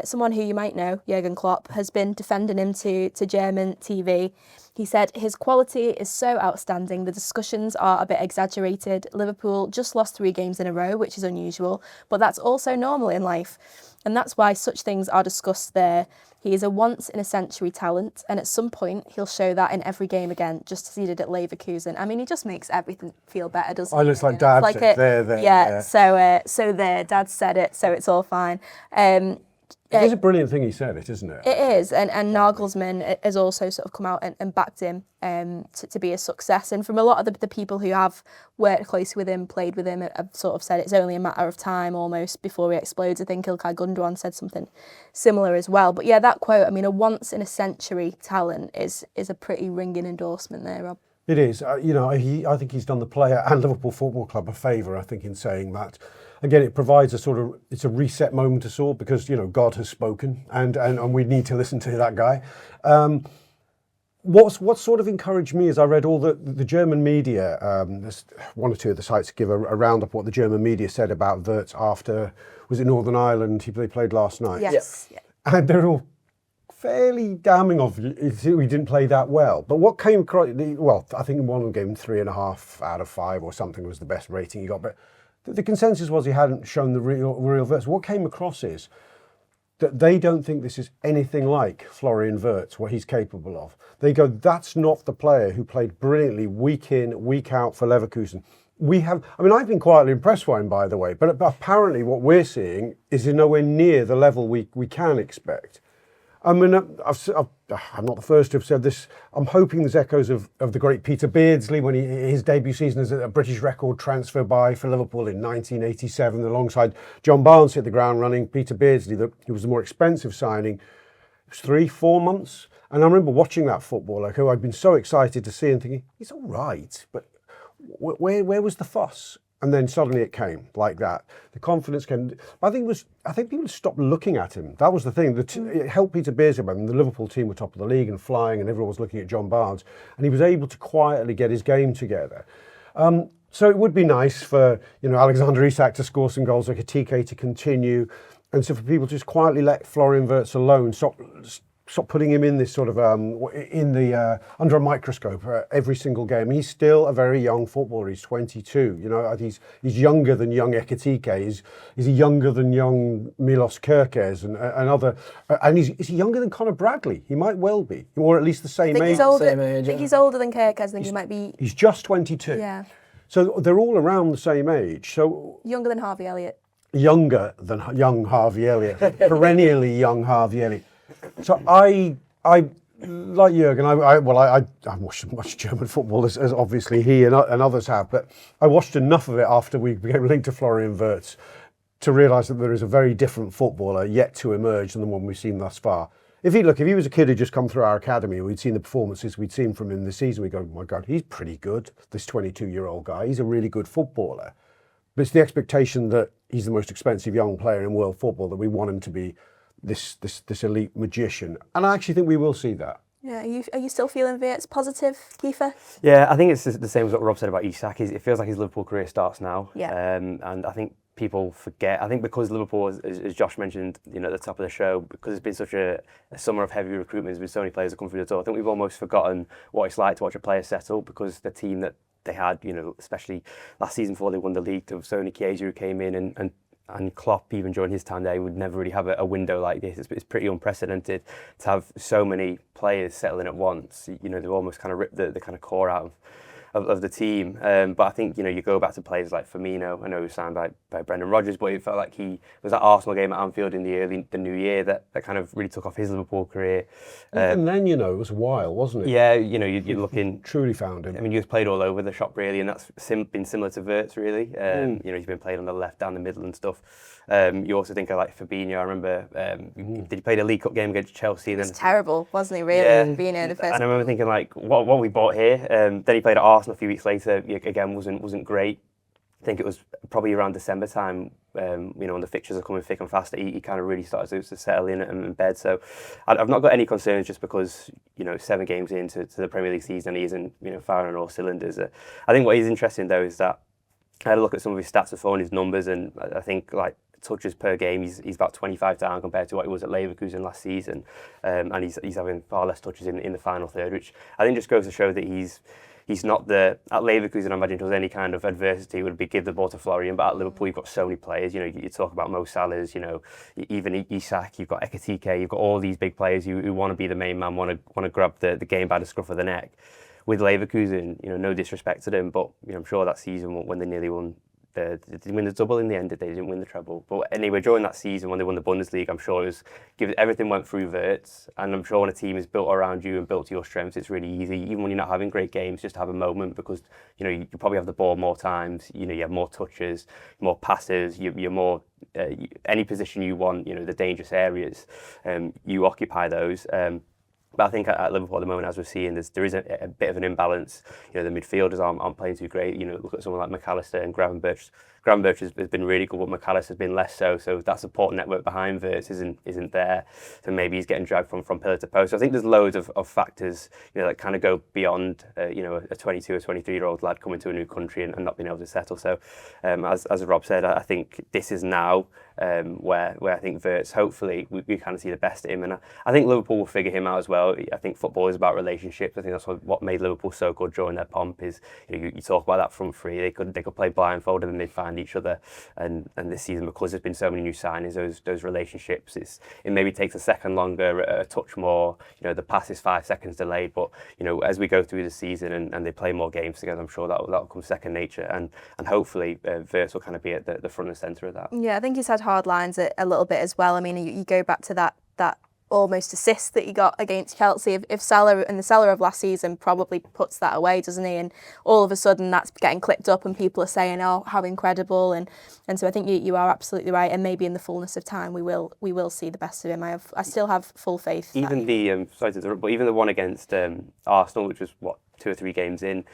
Speaker 1: someone who you might know, Jurgen Klopp, has been defending him to German TV. He said, his quality is so outstanding, the discussions are a bit exaggerated. Liverpool just lost 3 games in a row, which is unusual, but that's also normal in life. And that's why such things are discussed there. He is a once-in-a-century talent, and at some point he'll show that in every game again, just as he did at Leverkusen. I mean, he just makes everything feel better, doesn't he?
Speaker 2: Oh, it's like Dad said, there.
Speaker 1: Yeah, so there, Dad said it, so it's all fine.
Speaker 2: It is a brilliant thing he said it, isn't it?
Speaker 1: It is, and Nagelsmann has also sort of come out and backed him to be a success. And from a lot of the people who have worked closely with him, played with him, have sort of said it's only a matter of time almost before he explodes. I think Ilkay Gundogan said something similar as well. But yeah, that quote, I mean, a once-in-a-century talent is a pretty ringing endorsement there, Rob.
Speaker 2: It is. I think he's done the player and Liverpool Football Club a favour, I think, in saying that. Again, it provides it's a reset moment to sort because, God has spoken and we need to listen to that guy. What sort of encouraged me is I read all the German media, there's one or two of the sites give a roundup of what the German media said about Wirtz after, was it Northern Ireland, they played last night?
Speaker 1: Yes. Yeah.
Speaker 2: And they're all fairly damning of he didn't play that well. But what came across, I think in one of them gave him 3.5 out of 5 or something was the best rating he got. But the consensus was he hadn't shown the real Wirtz. What came across is that they don't think this is anything like Florian Wirtz, what he's capable of. They go, that's not the player who played brilliantly week in, week out for Leverkusen. I've been quietly impressed by him, by the way, but apparently what we're seeing is nowhere near the level we can expect. I mean, I'm not the first to have said this. I'm hoping there's echoes of the great Peter Beardsley when his debut season as a British record transfer buy for Liverpool in 1987, alongside John Barnes hit the ground running. Peter Beardsley, who was the more expensive signing, it was 3-4 months. And I remember watching that footballer who I'd been so excited to see and thinking, he's all right, but where was the fuss? And then suddenly it came like that. The confidence came. I think people stopped looking at him. That was the thing. It helped Peter Beardsley when the Liverpool team were top of the league and flying, and everyone was looking at John Barnes, and he was able to quietly get his game together. So it would be nice for Alexander Isak to score some goals, like Ekitike to continue, and so for people to just quietly let Florian Wirtz alone. Stop putting him in this sort of under a microscope every single game. He's still a very young footballer. He's 22. He's younger than young Ekitike. He's younger than young Milos Kerkez and other. And is he younger than Conor Bradley? He might well be, or at least the same age.
Speaker 1: I think he's older than Kerkez. I think he might be.
Speaker 2: He's just 22.
Speaker 1: Yeah.
Speaker 2: So they're all around the same age. So
Speaker 1: younger than Harvey Elliott.
Speaker 2: Younger than young Harvey Elliott. Perennially young Harvey Elliott. So I like Jurgen. I watched much German football as obviously he and others have, but I watched enough of it after we became linked to Florian Wirtz to realise that there is a very different footballer yet to emerge than the one we've seen thus far. If he was a kid who'd just come through our academy, we'd seen the performances we'd seen from him this season, we go, oh my God, he's pretty good. This 22-year-old guy, he's a really good footballer. But it's the expectation that he's the most expensive young player in world football that we want him to be. This elite magician, and I actually think we will see that.
Speaker 1: Yeah, are you still feeling Wirtz positive, Keifer?
Speaker 4: Yeah, I think it's the same as what Rob said about Isak. It feels like his Liverpool career starts now.
Speaker 1: Yeah.
Speaker 4: And I think people forget. I think because Liverpool, as Josh mentioned, at the top of the show, because it's been such a summer of heavy recruitment, there's been so many players that come through the door. I think we've almost forgotten what it's like to watch a player settle, because the team that they had, especially last season before they won the league, there was only Chiesa who came in and Klopp, even during his time there, would never really have a window like this. It's pretty unprecedented to have so many players settling at once. They've almost kind of ripped the kind of core out of the team. But I think, you go back to players like Firmino. I know he was signed by Brendan Rodgers, but it felt like he was that Arsenal game at Anfield in the new year that kind of really took off his Liverpool career.
Speaker 2: And then, it was a while, wasn't it?
Speaker 4: Yeah, you're looking...
Speaker 2: Truly found him.
Speaker 4: I mean, he was played all over the shop, really, and that's been similar to Wirtz, really. He's been played on the left, down the middle and stuff. You also think of like Fabinho. I remember, did he play the League Cup game against Chelsea?
Speaker 1: It was terrible, wasn't he, really, Fabinho, the first...
Speaker 4: And I remember thinking, like, what we bought here? Then he played at Arsenal a few weeks later. Again, wasn't great. I think it was probably around December time, when the fixtures are coming thick and fast, he kind of really started to settle in and bed. So I've not got any concerns just because, 7 games into the Premier League season, he isn't, firing on all cylinders. I think what is interesting, though, is that I had a look at some of his stats before and his numbers, and I think, like, touches per game, he's about 25 down compared to what he was at Leverkusen last season, and he's having far less touches in the final third, which I think just goes to show that he's not at Leverkusen. I imagine if there was any kind of adversity, it would be give the ball to Florian. But at Liverpool, you've got so many players. You talk about Mo Salah's, even Isak. You've got Ekitike. You've got all these big players who want to be the main man, want to grab the game by the scruff of the neck. With Leverkusen, no disrespect to them, but I'm sure that season when they nearly won. They didn't win the double in the end, they didn't win the treble. But anyway, during that season when they won the Bundesliga, I'm sure everything went through Wirtz, and I'm sure when a team is built around you and built to your strengths, it's really easy, even when you're not having great games, just to have a moment, because you probably have the ball more times, you have more touches, more passes, you're more any position you want, the dangerous areas, you occupy those. But I think at Liverpool at the moment, as we're seeing, there is a bit of an imbalance. The midfielders aren't playing too great. Look at someone like McAllister and Gravenberch. Gravenberch has been really good, but McAllister has been less so. So that support network behind Wirtz isn't there. So maybe he's getting dragged from pillar to post. So I think there's loads of factors, that kind of go beyond, a 22 or 23-year-old lad coming to a new country and not being able to settle. So as Rob said, I think this is now where I think Wirtz, hopefully, we kind of see the best of him. And I think Liverpool will figure him out as well. I think football is about relationships. I think that's what made Liverpool so good during their pomp is, you talk about that front three. They could play blindfolded and they'd find each other. And this season, because there's been so many new signings, those relationships, it maybe takes a second longer, a touch more. The pass is 5 seconds delayed. But, as we go through the season and they play more games together, I'm sure that'll come second nature. And hopefully, Wirtz will kind of be at the front and centre of that.
Speaker 1: Yeah, I think he's had hard lines a little bit as well. I mean, you go back to that almost assist that he got against Chelsea. If Salah and the Salah of last season probably puts that away, doesn't he? And all of a sudden that's getting clipped up and people are saying, oh, how incredible. And so I think you are absolutely right. And maybe in the fullness of time we will see the best of him. I still have full faith.
Speaker 4: Even the sorry to interrupt, but even the one against Arsenal, which was 2 or 3 games in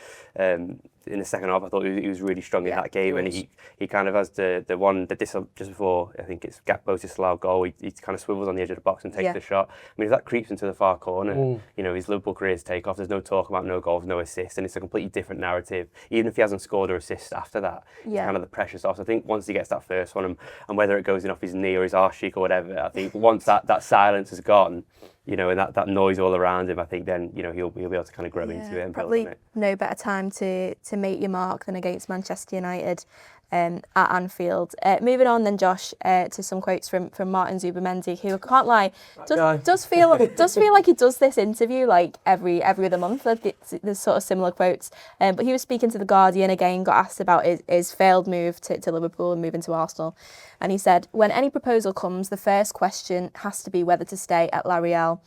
Speaker 4: the second half, I thought he was really strong in that game, and he kind of has the one that just before, I think it's Gakpo's disallowed goal, he kind of swivels on the edge of the box and takes the shot. I mean, if that creeps into the far corner, his Liverpool career's take off. There's no talk about no goals, no assists, and it's a completely different narrative. Even if he hasn't scored or assist after that, kind of the pressure's off. So I think once he gets that first one, and whether it goes in off his knee or his arse cheek or whatever, I think once that silence is gone, and that noise all around him, I think then, he'll be able to kind of grow into it. And
Speaker 1: probably no better time to make your mark than against Manchester United at Anfield. Moving on then, Josh, to some quotes from Martin Zubamendi, who, I can't lie, does feel like he does this interview like every other month. There's sort of similar quotes. But he was speaking to The Guardian again, got asked about his failed move to Liverpool and moving to Arsenal. And he said, when any proposal comes, the first question has to be whether to stay at La Real.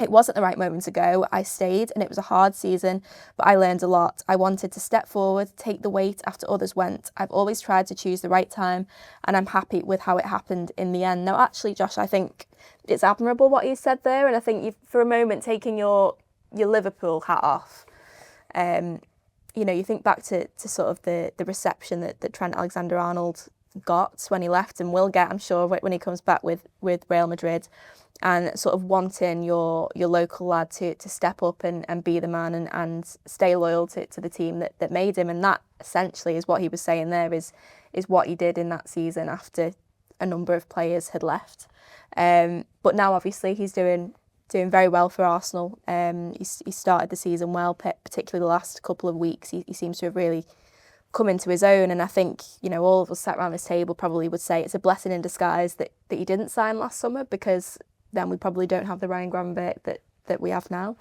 Speaker 1: It wasn't the right moment to go. I stayed and it was a hard season, but I learned a lot. I wanted to step forward, take the weight after others went. I've always tried to choose the right time and I'm happy with how it happened in the end. Now, actually, Josh, I think it's admirable what you said there. And I think for a moment, taking your Liverpool hat off, you think back to sort of the reception that Trent Alexander-Arnold got when he left and will get, I'm sure, when he comes back with Real Madrid. And sort of wanting your local lad to step up and be the man and stay loyal to the team that made him. And that essentially is what he was saying there is what he did in that season after a number of players had left. But now obviously he's doing very well for Arsenal. He started the season well, particularly the last couple of weeks. He seems to have really come into his own, and I think all of us sat around this table probably would say it's a blessing in disguise that he didn't sign last summer, because then we probably don't have the Ryan Gravenberch that we have now.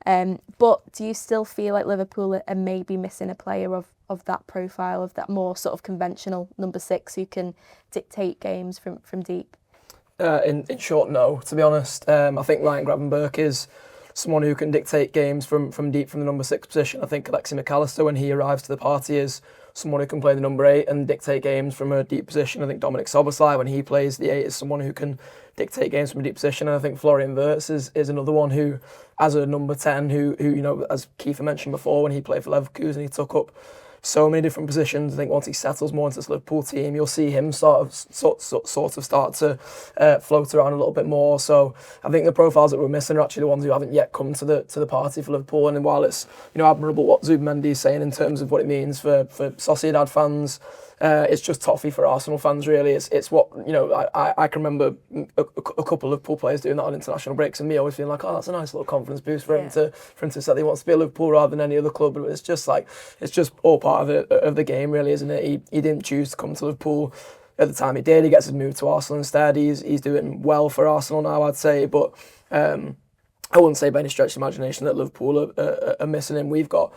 Speaker 1: But do you still feel like Liverpool are maybe missing a player of that profile, of that more sort of conventional number 6 who can dictate games from deep?
Speaker 3: In short, no, to be honest. I think Ryan Gravenberch is someone who can dictate games from deep from the number 6 position. I think Alexis Mac Allister, when he arrives to the party, is someone who can play the number 8 and dictate games from a deep position. I think Dominic Szoboszlai, when he plays the 8, is someone who can dictate games from a deep position. And I think Florian Wirtz is another one who, as a number 10, who as Keifer mentioned before, when he played for Leverkusen, he took up so many different positions. I think once he settles more into this Liverpool team, you'll see him sort of start to float around a little bit more. So I think the profiles that we're missing are actually the ones who haven't yet come to the party for Liverpool. And while it's admirable what Zubamendi is saying in terms of what it means for Sociedad fans, it's just toffee for Arsenal fans, really. It's what, I can remember a couple of Liverpool players doing that on international breaks, and me always feeling like, oh, that's a nice little confidence boost for him to say he wants to be a Liverpool rather than any other club. But it's just all part of the game, really, isn't it? He didn't choose to come to Liverpool at the time he did. He gets his move to Arsenal instead. He's doing well for Arsenal now, I'd say, but I wouldn't say by any stretch of imagination that Liverpool are missing him. We've got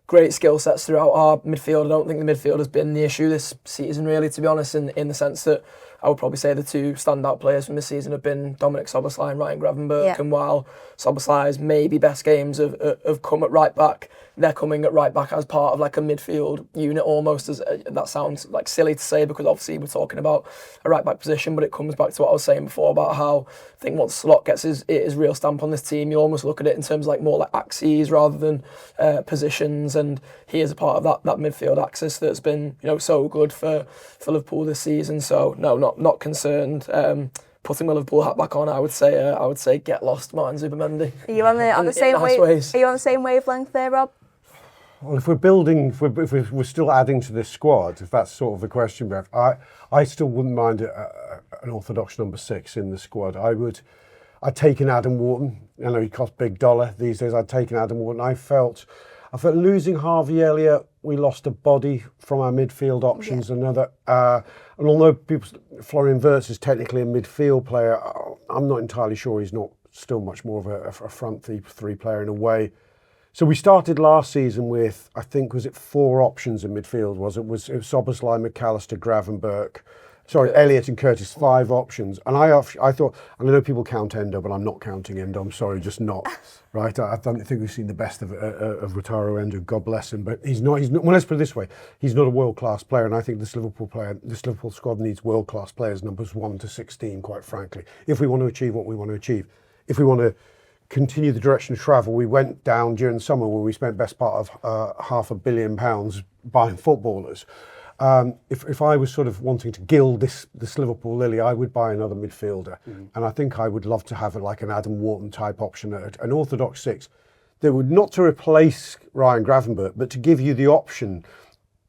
Speaker 3: great skill sets throughout our midfield. I don't think the midfield has been the issue this season, really, to be honest, in the sense that I would probably say the two standout players from this season have been Dominic Szoboszlai and Ryan Gravenberch. Yeah. And while Szoboszlai's maybe best games have come at right back, they're coming at right back as part of like a midfield unit almost. That sounds like silly to say because obviously we're talking about a right back position, but it comes back to what I was saying before about how I think once Slot gets his real stamp on this team, you almost look at it in terms of like more like axes rather than positions, and he is a part of that midfield axis that's been so good for Liverpool this season. So no, not concerned. Putting my Liverpool hat back on, I would say get lost, Martin Zubamendi.
Speaker 1: Are you on the same Are you on the same wavelength there, Rob?
Speaker 2: Well, if we're still adding to this squad, if that's sort of the question, Beth, I still wouldn't mind an orthodox number 6 in the squad. I'd taken Adam Wharton. I know he costs big dollar these days. I'd taken Adam Wharton. I felt losing Harvey Elliott, we lost a body from our midfield options. Yeah. And although Florian Wirtz is technically a midfield player, I'm not entirely sure he's not still much more of a front three player in a way. So we started last season with, I think, was it 4 options in midfield? It was Szoboszlai, Mac Allister, Gravenberch. Sorry, Elliott and Curtis, 5 options. And I thought, and I know people count Endo, but I'm not counting Endo. I'm sorry, just not. Right? I don't think we've seen the best of Wataru Endo. God bless him. But he's not. Well, let's put it this way: he's not a world-class player, and I think this Liverpool squad needs world-class players, numbers 1 to 16. Quite frankly, if we want to achieve what we want to achieve, if we want to continue the direction of travel, we went down during the summer where we spent best part of £500 million buying footballers. If I was sort of wanting to gild this Liverpool lily, I would buy another midfielder. Mm-hmm. And I think I would love to have like an Adam Wharton type option, an orthodox 6 that would not to replace Ryan Gravenberch, but to give you the option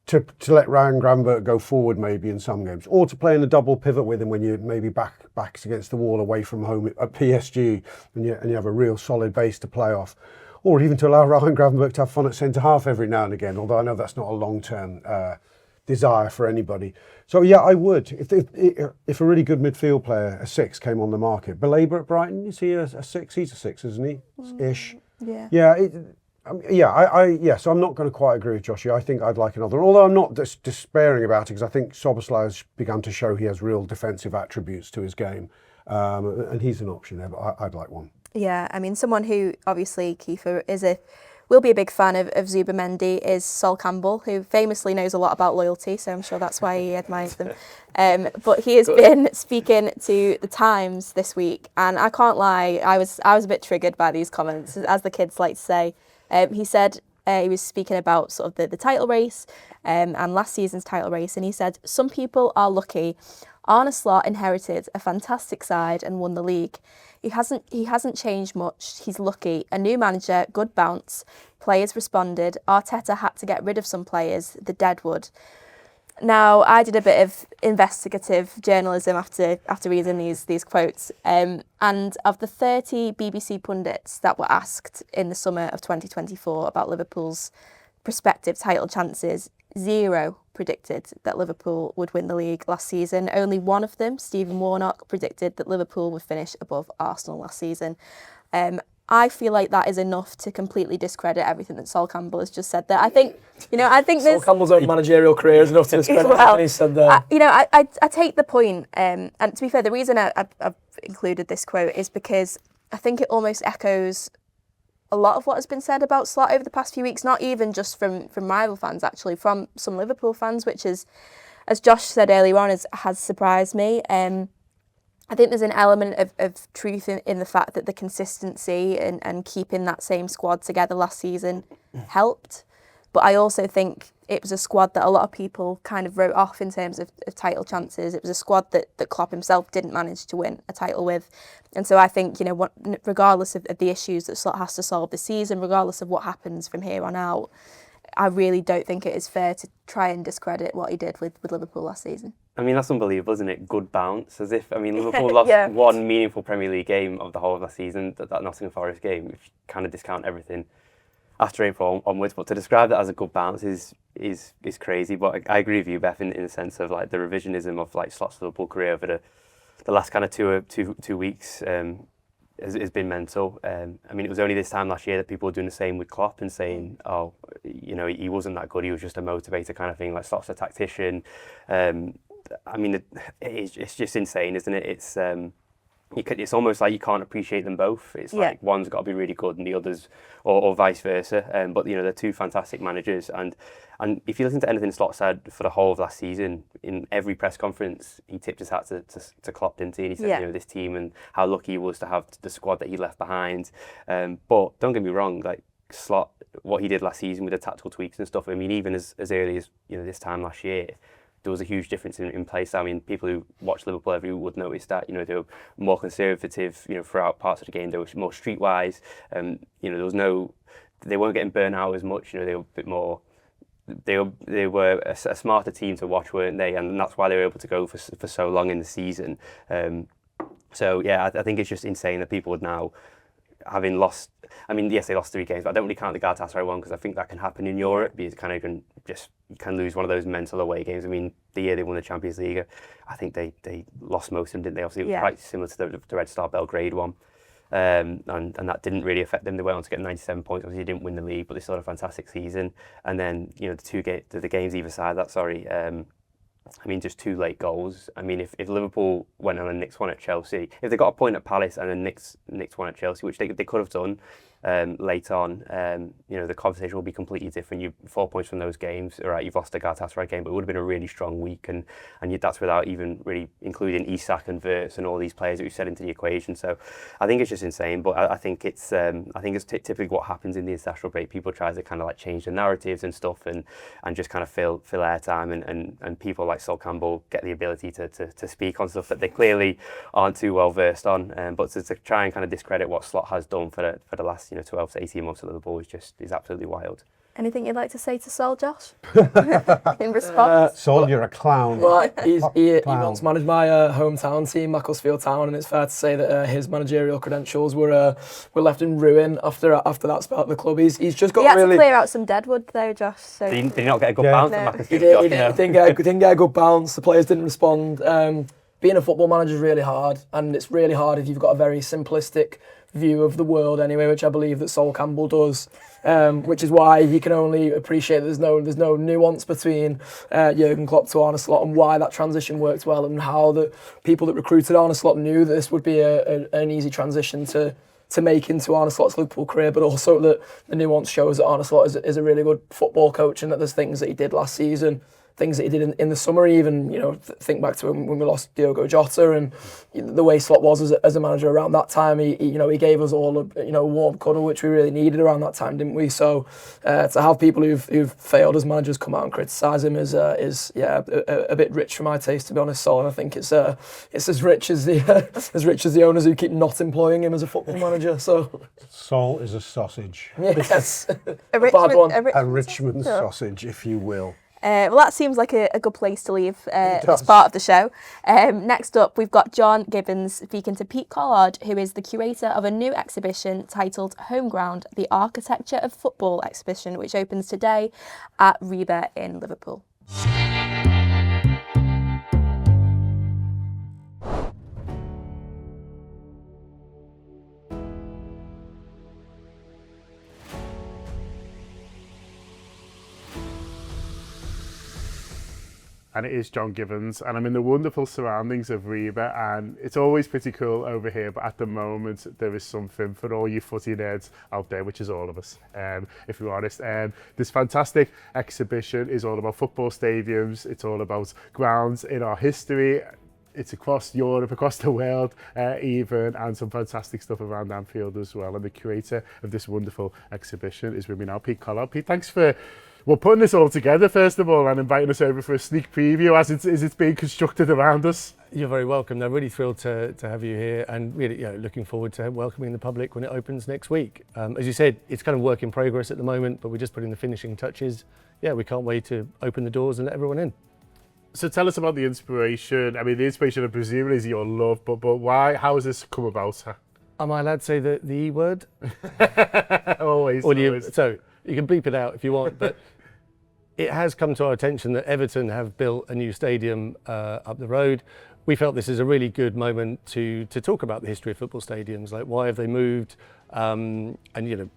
Speaker 2: to let Ryan Gravenberch go forward maybe in some games, or to play in a double pivot with him when you're maybe backs against the wall away from home at PSG and you have a real solid base to play off. Or even to allow Ryan Gravenberch to have fun at centre-half every now and again, although I know that's not a long-term desire for anybody. So yeah, I would. If a really good midfield player, a 6, came on the market. Belaber at Brighton, is he a 6? He's a 6, isn't he? Ish.
Speaker 1: Yeah.
Speaker 2: Yeah. So I'm not going to quite agree with Joshie. I think I'd like another. Although I'm not despairing about it, because I think Szoboszlai has begun to show he has real defensive attributes to his game, and he's an option there. But I'd like one. Yeah,
Speaker 1: I mean, someone who obviously Keifer will be a big fan of Zubamendi is Sol Campbell, who famously knows a lot about loyalty, so I'm sure that's why he admires them. But he has been speaking to the Times this week, and I can't lie, I was a bit triggered by these comments, as the kids like to say. He said he was speaking about sort of the title race and last season's title race, and he said, "Some people are lucky. Arne Slot inherited a fantastic side and won the league. He hasn't changed much. He's lucky. A new manager, good bounce. Players responded. Arteta had to get rid of some players, the deadwood." Now, I did a bit of investigative journalism after reading these quotes, and of the 30 BBC pundits that were asked in the summer of 2024 about Liverpool's prospective title chances, 0 predicted that Liverpool would win the league last season. Only one of them, Stephen Warnock, predicted that Liverpool would finish above Arsenal last season. I feel like that is enough to completely discredit everything that Sol Campbell has just said there. I think
Speaker 3: Sol Campbell's own managerial career is enough to discredit everything he said there.
Speaker 1: I take the point, and to be fair, the reason I've included this quote is because I think it almost echoes a lot of what has been said about Slot over the past few weeks, not even just from rival fans, actually, from some Liverpool fans, which is, as Josh said earlier on, has surprised me. I think there's an element of truth in the fact that the consistency and keeping that same squad together last season helped. But I also think it was a squad that a lot of people kind of wrote off in terms of title chances. It was a squad that Klopp himself didn't manage to win a title with. And so I think, regardless of the issues that Slot has to solve this season, regardless of what happens from here on out, I really don't think it is fair to try and discredit what he did with Liverpool last season.
Speaker 4: I mean, that's unbelievable, isn't it? Good bounce. Liverpool lost one meaningful Premier League game of the whole of last season, that Nottingham Forest game, if you kind of discount everything after April onwards. But to describe that as a good bounce is crazy. But I agree with you, Beth, in the sense of like the revisionism of like Slot's Liverpool career over the last kind of two weeks has been mental. It was only this time last year that people were doing the same with Klopp and saying, he wasn't that good, he was just a motivator kind of thing, like Slot's a tactician. It's just insane, isn't it? It's almost like you can't appreciate them both. It's like one's got to be really good and the others, or vice versa. But they're two fantastic managers. And if you listen to anything Slot said for the whole of last season, in every press conference, he tipped his hat to Klopp, didn't he? And he said, this team and how lucky he was to have the squad that he left behind. But don't get me wrong, like Slot, what he did last season with the tactical tweaks and stuff. Even as early as this time last year, there was a huge difference in play style. People who watch Liverpool every week would notice that. They were more conservative. Throughout parts of the game, they were more streetwise. There was they weren't getting burnt out as much. They were a bit more. They were a smarter team to watch, weren't they? And that's why they were able to go for so long in the season. I think it's just insane that people would now, having lost. Yes, they lost 3 games, but I don't really count the Galatasaray one because I think that can happen in Europe. Because you can lose one of those mental away games. The year they won the Champions League, I think they lost most of them, didn't they? Obviously, it was quite similar to the Red Star Belgrade one, and that didn't really affect them. They went on to get 97 points. Obviously, they didn't win the league, but they still had a fantastic season. And then the games either side. Just 2 late goals. If Liverpool went on and nicked one at Chelsea, if they got a point at Palace and then nicked one at Chelsea, which they could have done late on, the conversation will be completely different. You 4 points from those games. All right, you've lost the Galatasaray game, but it would have been a really strong week, and that's without even really including Isak and Wirtz and all these players that we set into the equation. So I think it's just insane. But I think it's typically what happens in the international break. People try to kind of like change the narratives and stuff, and just kind of fill airtime, and people like Sol Campbell get the ability to speak on stuff that they clearly aren't too well versed on. But to try and kind of discredit what Slot has done for the last 12 to 18 months at Liverpool is absolutely wild.
Speaker 1: Anything you'd like to say to Sol, Josh? In response?
Speaker 2: Sol, you're a clown.
Speaker 3: Well, he once managed my hometown team, Macclesfield Town, and it's fair to say that his managerial credentials were left in ruin after that spell at the club. He's just got
Speaker 1: to clear out some deadwood though, Josh. So
Speaker 4: did he not get a good bounce at Macclesfield?
Speaker 3: He didn't get a good bounce. The players didn't respond. Being a football manager is really hard, and it's really hard if you've got a very simplistic view of the world anyway, which I believe that Sol Campbell does, which is why he can only appreciate that there's no nuance between Jurgen Klopp to Arne Slot, and why that transition worked well, and how the people that recruited Arne Slot knew that this would be an easy transition to make into Arne Slot's Liverpool career, but also that the nuance shows that Arne Slot is a really good football coach, and that there's things that he did last season, things that he did in the summer even, think back to when we lost Diogo Jota, and the way Slot was as a manager around that time. He gave us all a warm cuddle, which we really needed around that time, didn't we? So to have people who've failed as managers come out and criticise him is a bit rich for my taste, to be honest, Sol. And I think it's as rich as the owners who keep not employing him as a football manager. So
Speaker 2: Sol is a sausage.
Speaker 3: Yes,
Speaker 1: a
Speaker 2: Richmond sausage, if you will.
Speaker 1: Well, that seems like a good place to leave this part of the show. Next up, we've got John Gibbons speaking to Pete Collard, who is the curator of a new exhibition titled Homeground, the Architecture of Football exhibition, which opens today at Reba in Liverpool.
Speaker 5: and it is John Gibbons, and I'm in the wonderful surroundings of Reba, and it's always pretty cool over here, but at the moment there is something for all you footy nerds out there, which is all of us, if we're honest. This fantastic exhibition is all about football stadiums, it's all about grounds in our history. It's across Europe, across the world even, and some fantastic stuff around Anfield as well. And the curator of this wonderful exhibition is with me now, Pete Collard. Pete, thanks for putting this all together, first of all, and inviting us over for a sneak preview as it's being constructed around us.
Speaker 6: You're very welcome. I'm really thrilled to have you here, and really looking forward to welcoming the public when it opens next week. As you said, it's kind of work in progress at the moment, but we're just putting the finishing touches. Yeah, we can't wait to open the doors and let everyone in.
Speaker 5: So tell us about the inspiration. I mean, the inspiration, I presume, is your love, but why? How has this come about?
Speaker 6: Am I allowed to say the E word?
Speaker 5: always.
Speaker 6: So you can bleep it out if you want, but it has come to our attention that Everton have built a new stadium up the road. We felt this is a really good moment to talk about the history of football stadiums, like why have they moved, and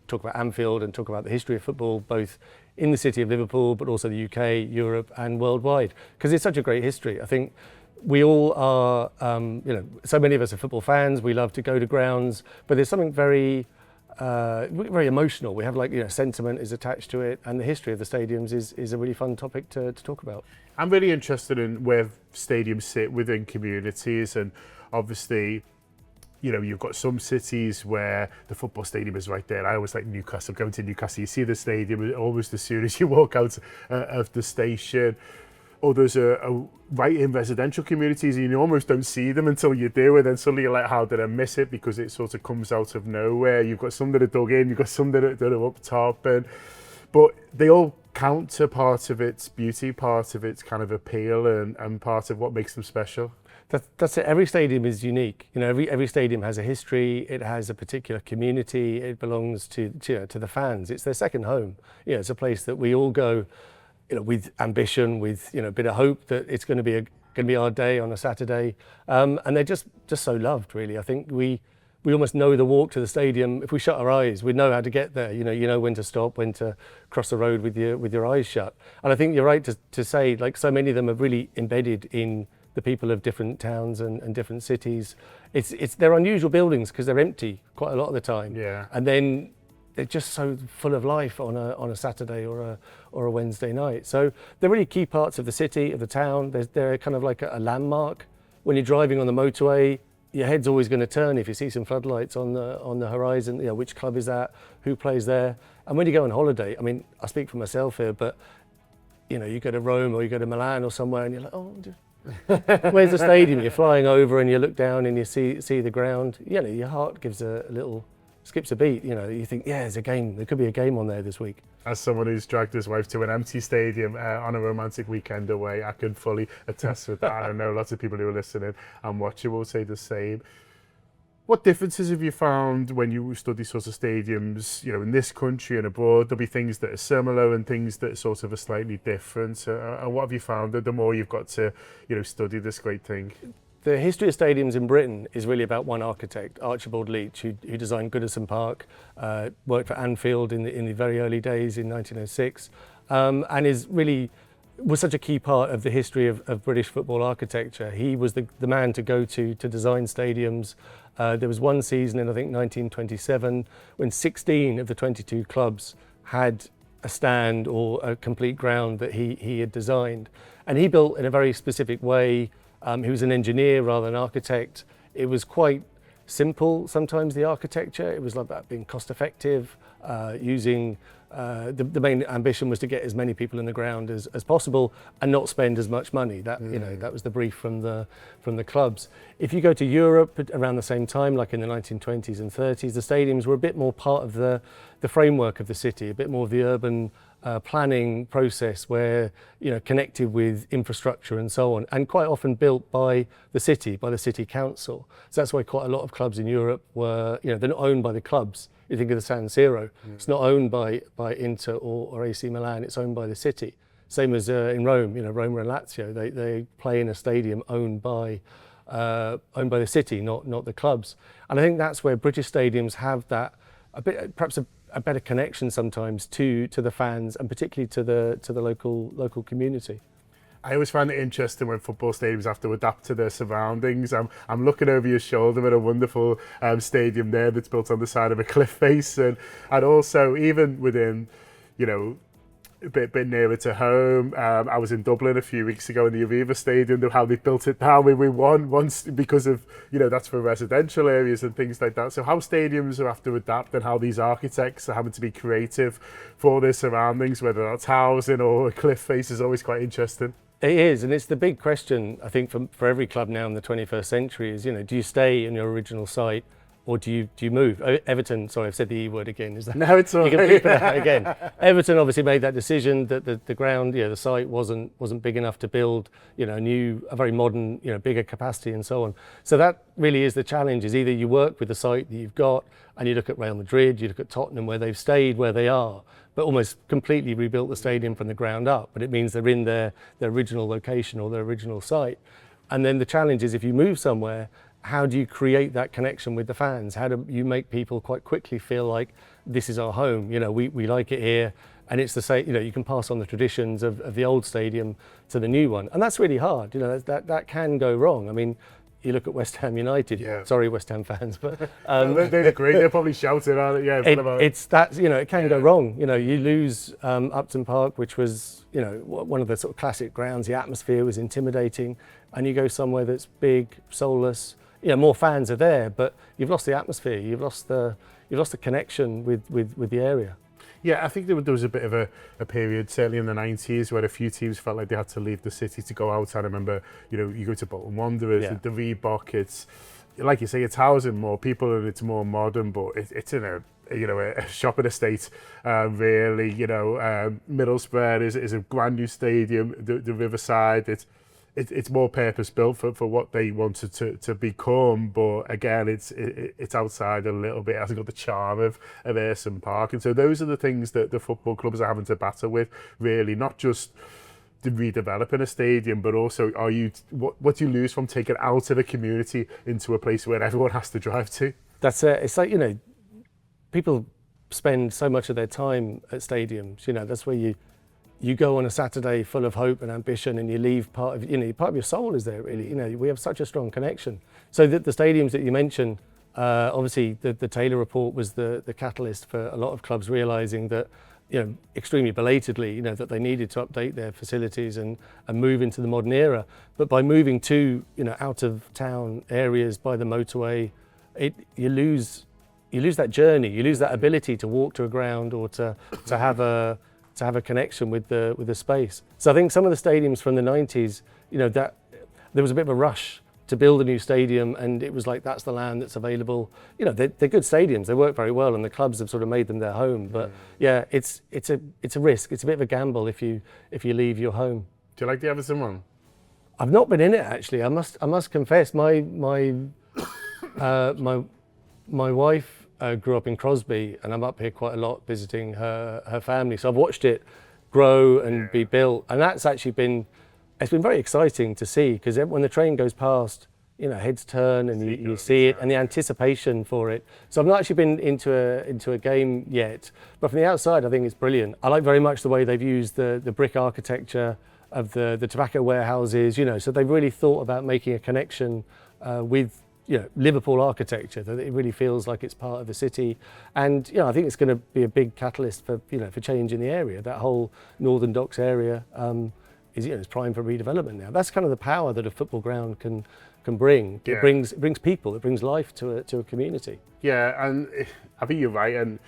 Speaker 6: talk about Anfield and talk about the history of football, both in the city of Liverpool, but also the UK, Europe, and worldwide, because it's such a great history. I think we all are, so many of us are football fans. We love to go to grounds, but there's something very emotional. We have sentiment is attached to it, and the history of the stadiums is a really fun topic to talk about.
Speaker 5: I'm really interested in where stadiums sit within communities, and obviously, you've got some cities where the football stadium is right there. I always like Newcastle. Going to Newcastle, you see the stadium almost as soon as you walk out of the station. Others are right in residential communities, and you almost don't see them until you do, and then suddenly you're like, how did I miss it? Because it sort of comes out of nowhere. You've got some that are dug in, you've got some that are up top, but they all count to part of its beauty, part of its kind of appeal, and part of what makes them special.
Speaker 6: That's it. Every stadium is unique. Every stadium has a history. It has a particular community. It belongs to the fans. It's their second home. It's a place that we all go, with ambition, with a bit of hope that it's going to be our day on a Saturday. And they're just so loved, really. I think we almost know the walk to the stadium. If we shut our eyes, we know how to get there. You know when to stop, when to cross the road with your eyes shut. And I think you're right to say, like, so many of them are really embedded in the people of different towns and different cities. They're unusual buildings because they're empty quite a lot of the time.
Speaker 5: Yeah.
Speaker 6: And then they're just so full of life on a Saturday or a Wednesday night. So they're really key parts of the city, of the town. They're kind of like a landmark. When you're driving on the motorway, your head's always going to turn if you see some floodlights on the horizon. Which club is that? Who plays there? And when you go on holiday, I mean, I speak for myself here, but you go to Rome or you go to Milan or somewhere, and you're like, oh, where's the stadium? You're flying over and you look down and you see the ground. Your heart gives a little, skips a beat. You think, yeah, there's a game. There could be a game on there this week.
Speaker 5: As someone who's dragged his wife to an empty stadium on a romantic weekend away, I can fully attest with that. I know lots of people who are listening and watching will say the same. What differences have you found when you study sorts of stadiums, in this country and abroad? There'll be things that are similar and things that sort of are slightly different. And what have you found the more you've got to, study this great thing?
Speaker 6: The history of stadiums in Britain is really about one architect, Archibald Leach, who designed Goodison Park, worked for Anfield in the very early days in 1906, and was such a key part of the history of British football architecture. He was the man to go to design stadiums. There was one season in, I think, 1927 when 16 of the 22 clubs had a stand or a complete ground that he had designed. And he built in a very specific way. He was an engineer rather than an architect. It was quite simple sometimes, the architecture. It was like that being cost effective, using the main ambition was to get as many people in the ground as possible and not spend as much money. That that was the brief from the clubs. If you go to Europe around the same time, like in the 1920s and 30s, the stadiums were a bit more part of the framework of the city, a bit more of the urban planning process where, connected with infrastructure and so on, and quite often built by the city council. So that's why quite a lot of clubs in Europe were, they're not owned by the clubs. You think of the San Siro, it's not owned by Inter or AC Milan, it's owned by the city. Same as in Rome, Roma and Lazio, they play in a stadium owned by the city, not the clubs. And I think that's where British stadiums have that perhaps a better connection sometimes to the fans and particularly to the local community.
Speaker 5: I always find it interesting when football stadiums have to adapt to their surroundings. I'm looking over your shoulder at a wonderful stadium there that's built on the side of a cliff face, and also even within, you know, a bit nearer to home. I was in Dublin a few weeks ago in the Aviva Stadium, how they built it down. We won once because of, you know, that's for residential areas and things like that. So how stadiums have to adapt and how these architects are having to be creative for their surroundings, whether that's housing or a cliff face, is always quite interesting.
Speaker 6: It is, and it's the big question, I think, for every club now in the 21st century is, you know, do you stay in your original site or do you move? Everton, sorry, I've said the E word again. Is that?
Speaker 5: No, it's all right.
Speaker 6: You can keep it out again. Everton obviously made that decision that the ground, you know, the site wasn't big enough to build, you know, a very modern, you know, bigger capacity and so on. So that really is the challenge, is either you work with the site that you've got and you look at Real Madrid, you look at Tottenham where they've stayed where they are, but almost completely rebuilt the stadium from the ground up. But it means they're in their original location or their original site. And then the challenge is if you move somewhere, how do you create that connection with the fans? How do you make people quite quickly feel like this is our home? You know, we like it here, and it's the same. You know, you can pass on the traditions of the old stadium to the new one, and that's really hard. You know, that can go wrong. I mean, you look at West Ham United.
Speaker 5: Yeah.
Speaker 6: Sorry, West Ham fans, but
Speaker 5: they agree. They're probably shouting at it. Yeah,
Speaker 6: it's that, you know, it can go wrong. You know, you lose Upton Park, which was, you know, one of the sort of classic grounds. The atmosphere was intimidating, and you go somewhere that's big, soulless. You know, more fans are there, but you've lost the atmosphere. You've lost the connection with the area.
Speaker 5: Yeah, I think there was a bit of a period, certainly in the 90s, where a few teams felt like they had to leave the city to go out. I remember, you know, you go to Bolton Wanderers, the Reebok, it's, like you say, it's housing more people and it's more modern, but it's in a shopping estate, really. You know, Middlesbrough is a brand new stadium, the Riverside, it's more purpose built for what they wanted to become, but again, it's outside a little bit. It hasn't got the charm of Ayresome Park, and so those are the things that the football clubs are having to battle with. Really, not just redeveloping a stadium, but also what do you lose from taking out of the community into a place where everyone has to drive to?
Speaker 6: That's it. It's like, you know, people spend so much of their time at stadiums. You know, that's where you go on a Saturday full of hope and ambition, and you leave part of your soul is there, really. You know, we have such a strong connection. So the stadiums that you mentioned, obviously the Taylor report was the catalyst for a lot of clubs realising that, you know, extremely belatedly, you know, that they needed to update their facilities and move into the modern era. But by moving to, you know, out of town areas by the motorway, you lose that journey, you lose that ability to walk to a ground or to have a connection with the space. So I think some of the stadiums from the 90s, you know, that there was a bit of a rush to build a new stadium, and it was like, that's the land that's available. You know, they're good stadiums, they work very well, and the clubs have sort of made them their home. But yeah, it's a risk. It's a bit of a gamble if you leave your home.
Speaker 5: Do you like the Everton one?
Speaker 6: I've not been in it, actually. I must confess, my wife grew up in Crosby, and I'm up here quite a lot visiting her family. So I've watched it grow and be built, and that's actually it's been very exciting to see, because when the train goes past, you know, heads turn and you see it, and the anticipation for it. So I've not actually been into a game yet, but from the outside, I think it's brilliant. I like very much the way they've used the brick architecture of the tobacco warehouses, you know, so they've really thought about making a connection with, you know, Liverpool architecture, that it really feels like it's part of the city. And, you know, I think it's going to be a big catalyst for change in the area. That whole Northern Docks area is prime for redevelopment now. That's kind of the power that a football ground can bring. Yeah. It brings people, it brings life to a community.
Speaker 5: Yeah, and I think you're right. And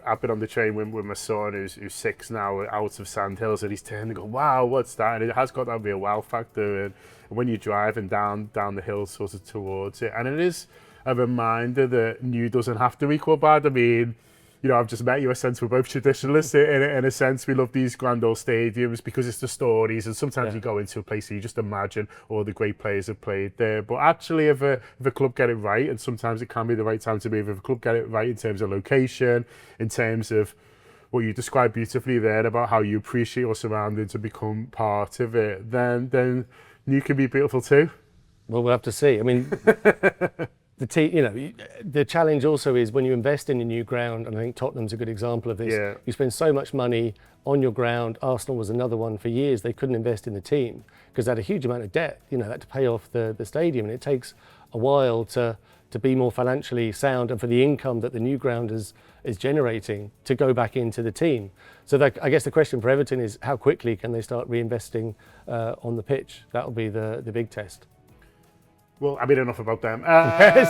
Speaker 5: I've been on the train with my son, who's 6 now, out of Sandhills, and he's turned and go, wow, what's that? And it has got that real wow factor. And when you're driving down the hill sort of towards it, and it is a reminder that new doesn't have to equal bad. I mean, you know, I've just met you, a sense we're both traditionalists. In a sense, we love these grand old stadiums because it's the stories, and sometimes you go into a place and you just imagine all the great players have played there. But actually, if a club get it right, and sometimes it can be the right time to move, if a club get it right in terms of location, in terms of what you described beautifully there about how you appreciate your surroundings and become part of it, then new can be beautiful too.
Speaker 6: Well, we'll have to see. I mean, the challenge also is when you invest in a new ground, and I think Tottenham's a good example of this.
Speaker 5: Yeah.
Speaker 6: You spend so much money on your ground. Arsenal was another one for years. They couldn't invest in the team because they had a huge amount of debt. They had to pay off the stadium, and it takes a while to be more financially sound and for the income that the new ground is generating to go back into the team. So I guess the question for Everton is how quickly can they start reinvesting on the pitch? That'll be the big test.
Speaker 5: Well, I mean, enough about them.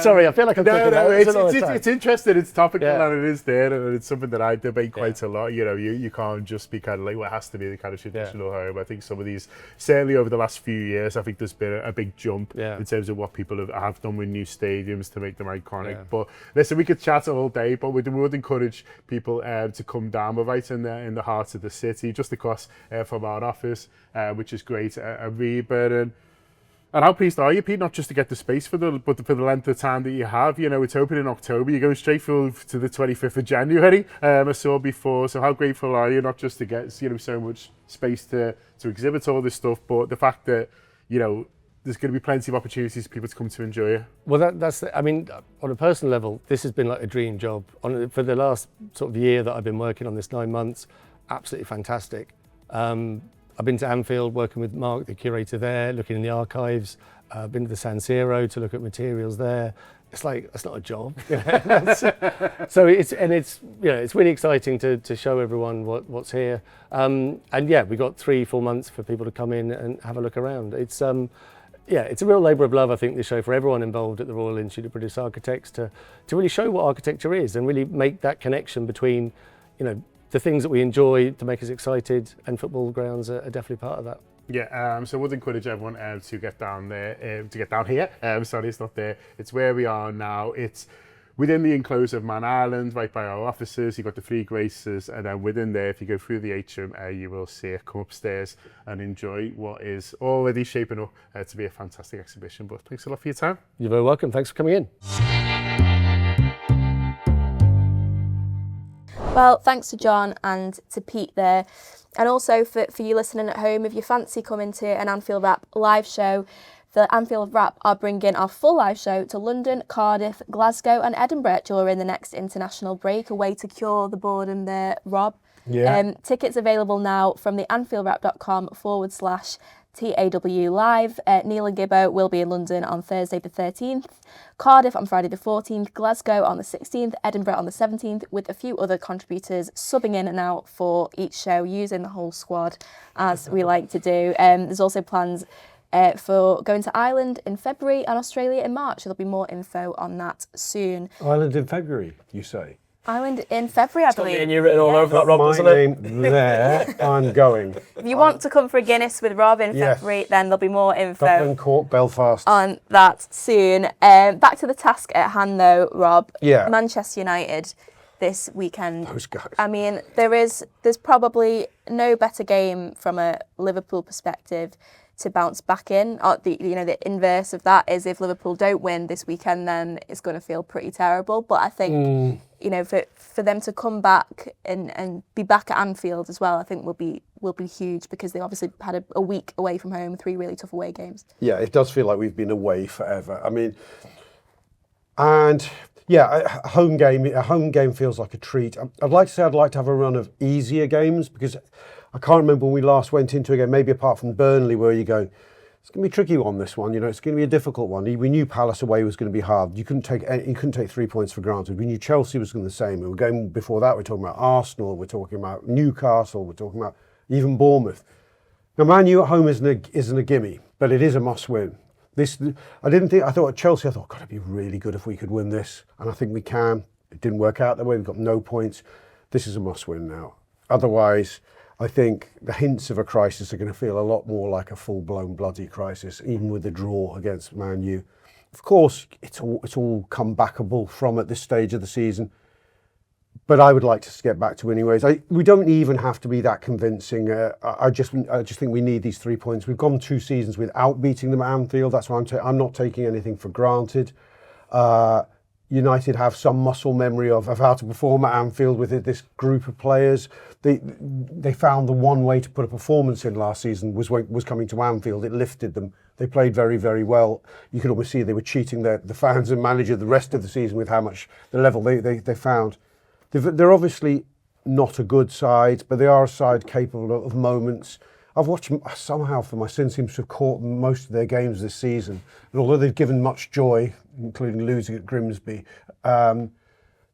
Speaker 6: Sorry, I feel like I'm talking about
Speaker 5: it's interesting, it's topical, and it is there, and it's something that I debate quite a lot. You can't just be kind of like, well, it has to be the kind of traditional home. I think some of these, certainly over the last few years, I think there's been a big jump in terms of what people have done with new stadiums to make them iconic. Yeah. But listen, we could chat all day, but we would encourage people to come down. We're right in the heart of the city, just across from our office, which is great. Reburn. And how pleased are you, Pete, not just to get the space but for the length of time that you have? It's open in October. You're going straight through to the 25th of January, I saw before. So how grateful are you, not just to get so much space to exhibit all this stuff, but the fact that, there's going to be plenty of opportunities for people to come to enjoy it?
Speaker 6: Well, I mean, on a personal level, this has been like a dream job. For the last sort of year that I've been working on this, 9 months, absolutely fantastic. I've been to Anfield working with Mark, the curator there, looking in the archives. I've been to the San Siro to look at materials there. It's like, that's not a job. So it's really exciting to show everyone what's here. And yeah, we got 3-4 months for people to come in and have a look around. It's a real labour of love, I think, this show, for everyone involved at the Royal Institute of British Architects to really show what architecture is and really make that connection between, the things that we enjoy to make us excited, and football grounds are definitely part of that.
Speaker 5: Yeah, so I would encourage everyone to get down there, to get down here. Sorry, it's not there. It's where we are now. It's within the enclosure of Man Island, right by our offices. You've got the Three Graces, and then within there, if you go through the atrium, you will see it. Come upstairs and enjoy what is already shaping up to be a fantastic exhibition. But thanks a lot for your time.
Speaker 6: You're very welcome. Thanks for coming in.
Speaker 1: Well, thanks to John and to Pete there. And also for you listening at home, if you fancy coming to an Anfield Wrap live show, the Anfield Wrap are bringing our full live show to London, Cardiff, Glasgow and Edinburgh during the next international break. A way to cure the boredom there, Rob.
Speaker 2: Yeah.
Speaker 1: Tickets available now from the anfieldwrap.com/TAW live. Neil and Gibbo will be in London on Thursday the 13th, Cardiff on Friday the 14th, Glasgow on the 16th, Edinburgh on the 17th, with a few other contributors subbing in and out for each show, using the whole squad as we like to do. There's also plans for going to Ireland in February and Australia in March. There'll be more info on that soon.
Speaker 2: Ireland in February, you say?
Speaker 1: Ireland in February, I believe.
Speaker 3: And you're written all over that, Rob,
Speaker 2: My
Speaker 3: isn't it?
Speaker 2: name there, I'm going.
Speaker 1: If you want to come for a Guinness with Rob in February, then there'll be more info
Speaker 2: Dublin, Cork, Belfast.
Speaker 1: on that soon. Back to the task at hand though, Rob.
Speaker 2: Yeah.
Speaker 1: Manchester United this weekend.
Speaker 2: Those guys.
Speaker 1: I mean, there's probably no better game from a Liverpool perspective to bounce back in. The inverse of that is if Liverpool don't win this weekend, then it's going to feel pretty terrible. But I think for them to come back and be back at Anfield as well, I think will be huge, because they obviously had a week away from home, 3 really tough away games.
Speaker 2: Yeah, it does feel like we've been away forever. I mean, and yeah, a home game feels like a treat. I'd like to say I'd like to have a run of easier games, because I can't remember when we last went into a game, maybe apart from Burnley, where you go, it's going to be a tricky one, this one. It's going to be a difficult one. We knew Palace away was going to be hard. You couldn't take 3 points for granted. We knew Chelsea was going to be the same. We were going before that. We're talking about Arsenal. We're talking about Newcastle. We're talking about even Bournemouth. Now, Man U at home isn't a gimme, but it is a must-win. I thought at Chelsea, God, it'd be really good if we could win this, and I think we can. It didn't work out that way. We've got no points. This is a must-win now. Otherwise, I think the hints of a crisis are going to feel a lot more like a full-blown bloody crisis, even with the draw against Man U. Of course, it's all comebackable from at this stage of the season, but I would like to get back to winning ways. We don't even have to be that convincing. I just think we need these 3 points. We've gone 2 seasons without beating them at Anfield. That's why I'm not taking anything for granted. United have some muscle memory of how to perform at Anfield with this group of players. They found the one way to put a performance in last season was coming to Anfield. It lifted them. They played very, very well. You could almost see they were cheating the fans and manager the rest of the season with how much the level they found. They're obviously not a good side, but they are a side capable of moments. I've watched them somehow, for my sin, seems to have caught most of their games this season. And although they've given much joy, including losing at Grimsby, there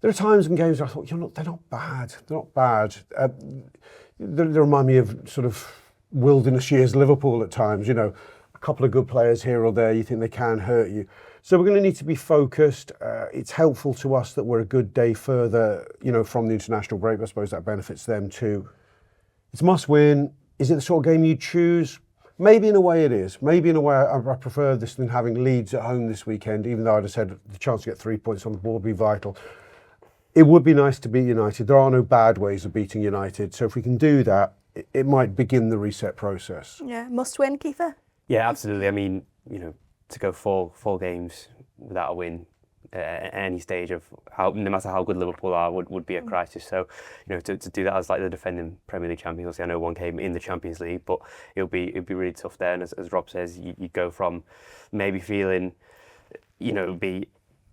Speaker 2: are times in games where I thought, they're not bad. They're not bad. They remind me of sort of wilderness years Liverpool at times. A couple of good players here or there, you think they can hurt you. So we're going to need to be focused. It's helpful to us that we're a good day further, from the international break. I suppose that benefits them too. It's must win. Is it the sort of game you choose? Maybe in a way it is. Maybe in a way I prefer this than having Leeds at home this weekend, even though I'd have said the chance to get 3 points on the board would be vital. It would be nice to beat United. There are no bad ways of beating United. So if we can do that, it might begin the reset process.
Speaker 1: Yeah, must win, Keifer?
Speaker 4: Yeah, absolutely. I mean, to go four games without a win at any stage of no matter how good Liverpool are, would be a crisis. So, to do that as like the defending Premier League champions, obviously I know one came in the Champions League, but it'd be really tough there. And as Rob says, you go from maybe feeling,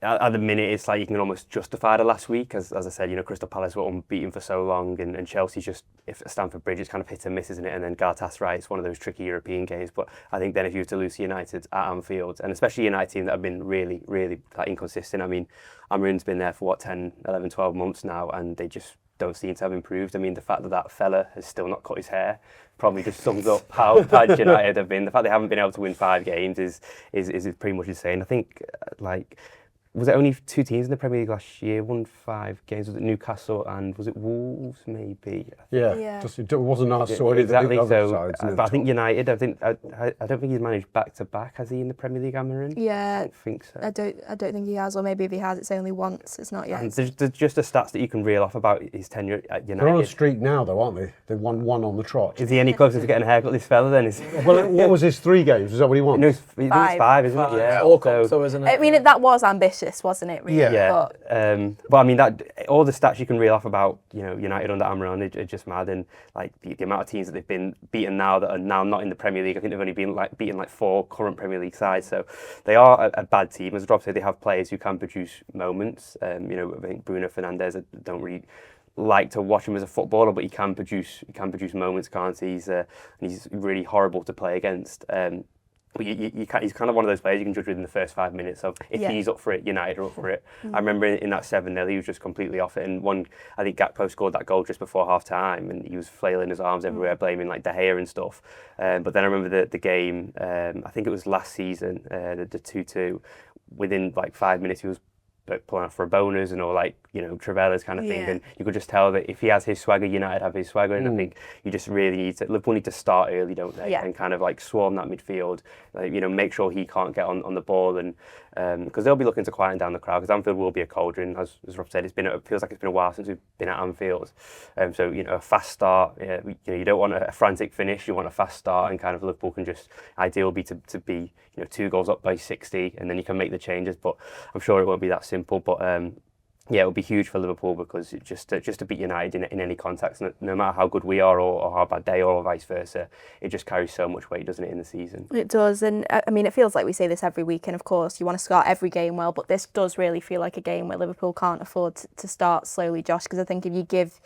Speaker 4: at the minute, it's like you can almost justify the last week. As I said, Crystal Palace were unbeaten for so long, and Chelsea's just, if Stamford Bridge, it's kind of hit and miss, isn't it? And then Galatasaray, it's one of those tricky European games. But I think then if you were to lose to United at Anfield, and especially a United team that have been really, really inconsistent. I mean, Amarin's been there for 10, 11, 12 months now, and they just don't seem to have improved. I mean, the fact that fella has still not cut his hair probably just sums up how bad United have been. The fact they haven't been able to win 5 games is pretty much insane. I think, was it only 2 teams in the Premier League last year won 5 games? Was it Newcastle and was it Wolves maybe?
Speaker 2: Yeah. Just, it wasn't our side.
Speaker 4: Exactly. So, but I think United. I don't think he's managed back to back. Has he in the Premier League, Amarin?
Speaker 1: Yeah.
Speaker 4: I don't think so.
Speaker 1: I don't think he has, or maybe if he has, it's only once. It's not yet.
Speaker 4: And there's just the stats that you can reel off about his tenure at United.
Speaker 2: They're on a streak now, though, aren't they? They've won 1 on the trot.
Speaker 4: Is he any closer to getting a haircut, this fella? Then
Speaker 2: Well, what was his 3 games? Is that what he wants?
Speaker 4: No, it's 5, isn't it? Yeah.
Speaker 3: So isn't it?
Speaker 1: I mean, that was ambitious, wasn't it? Really?
Speaker 4: Yeah. But I mean, that all the stats you can reel off about United under Amarin are just mad, and like the amount of teams that they've been beaten now that are now not in the Premier League. I think they've only been beaten 4 current Premier League sides, so they are a bad team. As Rob said, they have players who can produce moments. I think Bruno Fernandes, I don't really like to watch him as a footballer, but he can produce moments, can't he? He's really horrible to play against. He's kind of one of those players you can judge within the first 5 minutes of if he's up for it, United are up for it. I remember in that 7-0 he was just completely off it, and I think Gakpo scored that goal just before half time and he was flailing his arms everywhere, blaming like De Gea and stuff. But then I remember the game, I think it was last season, the 2-2, within 5 minutes he was pulling out for boners and all Trivella's kind of thing, and you could just tell that if he has his swagger, United have his swagger, and I think you just really need to, Liverpool need to start early, don't they? And kind of swarm that midfield, make sure he can't get on the ball, and because they'll be looking to quieten down the crowd, because Anfield will be a cauldron, as Rob said. It feels like it's been a while since we've been at Anfield, so a fast start. You don't want a frantic finish, you want a fast start, and kind of Liverpool can just ideal be to be 2 goals up by 60, and then you can make the changes. But I'm sure it won't be that simple. But it would be huge for Liverpool, because just to beat United in any context, no matter how good we are or how bad they are, or vice versa, it just carries so much weight, doesn't it, in the season?
Speaker 1: It does, and I mean, it feels like we say this every week, and of course you want to start every game well, but this does really feel like a game where Liverpool can't afford to start slowly, Josh, because I think if you give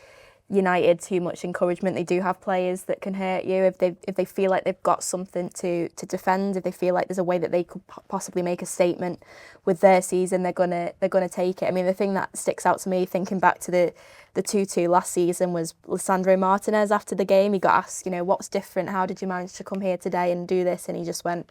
Speaker 1: United too much encouragement, they do have players that can hurt you. If they feel like they've got something to defend, if they feel like there's a way that they could possibly make a statement with their season, they're gonna take it. I mean, the thing that sticks out to me thinking back to the 2-2 last season was Lisandro Martinez. After the game, he got asked, what's different? How did you manage to come here today and do this? And he just went,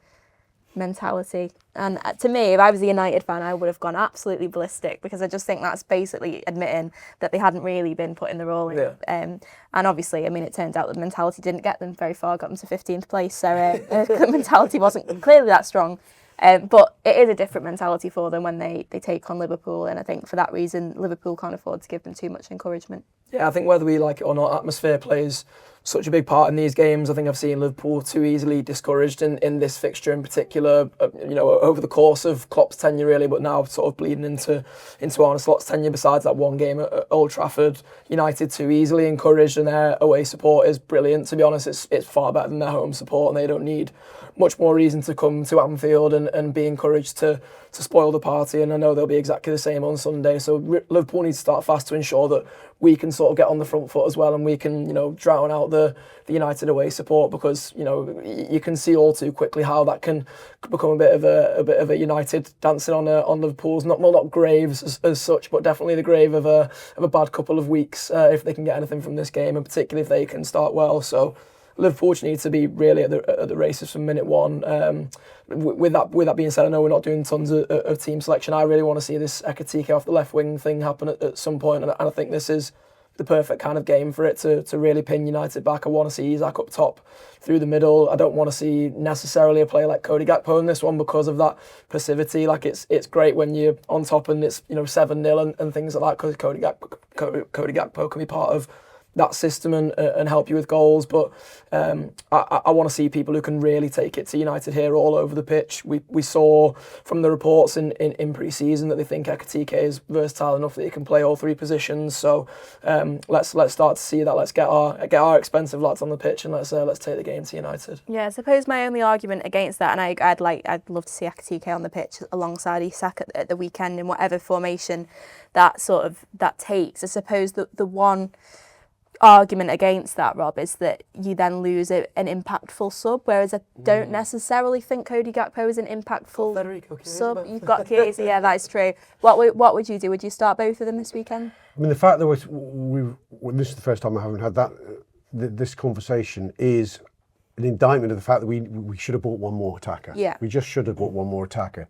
Speaker 1: mentality. And to me, if I was a United fan, I would have gone absolutely ballistic, because I just think that's basically admitting that they hadn't really been putting the role in.
Speaker 3: Yeah.
Speaker 1: And obviously, I mean, it turns out that mentality didn't get them very far, got them to 15th place, so mentality wasn't clearly that strong. But it is a different mentality for them when they take on Liverpool, and I think for that reason Liverpool can't afford to give them too much encouragement.
Speaker 3: Yeah, I think whether we like it or not, atmosphere plays such a big part in these games. I think I've seen Liverpool too easily discouraged in this fixture in particular, over the course of Klopp's tenure really, but now sort of bleeding into Arne Slot's tenure besides that one game at Old Trafford. United too easily encouraged, and their away support is brilliant. To be honest, it's far better than their home support, and they don't need much more reason to come to Anfield and be encouraged to spoil the party. And I know they'll be exactly the same on Sunday, so Liverpool needs to start fast to ensure that we can sort of get on the front foot as well, and we can drown out the United away support, because you can see all too quickly how that can become a bit of a United dancing on Liverpool's not graves as such, but definitely the grave of a bad couple of weeks if they can get anything from this game, and particularly if they can start well. So Liverpool need to be really at the races from minute one. With that being said, I know we're not doing tons of team selection. I really want to see this Ekitike off the left wing thing happen at some point, and I think this is the perfect kind of game for it to really pin United back. I want to see Isak up top through the middle. I don't want to see necessarily a player like Cody Gakpo in this one because of that passivity. Like it's great when you're on top and it's 7-0 and things like that, because Cody Gakpo can be part of that system and help you with goals, but I want to see people who can really take it to United here all over the pitch. We saw from the reports in pre-season that they think Ekitike is versatile enough that he can play all three positions. So let's start to see that. Let's get our expensive lads on the pitch, and let's take the game to United.
Speaker 1: Yeah, I suppose my only argument against that, and I'd love to see Ekitike on the pitch alongside Isak at the weekend in whatever formation that takes. I suppose the one argument against that, Rob, is that you then lose an impactful sub, whereas I don't necessarily think Cody Gakpo is an impactful sub. You've got Chiesa, yeah, that is true. What would you do? Would you start both of them this weekend?
Speaker 2: I mean, the fact that this is the first time I haven't had this conversation is an indictment of the fact that we should have bought one more attacker.
Speaker 1: Yeah. We
Speaker 2: just should have bought one more attacker.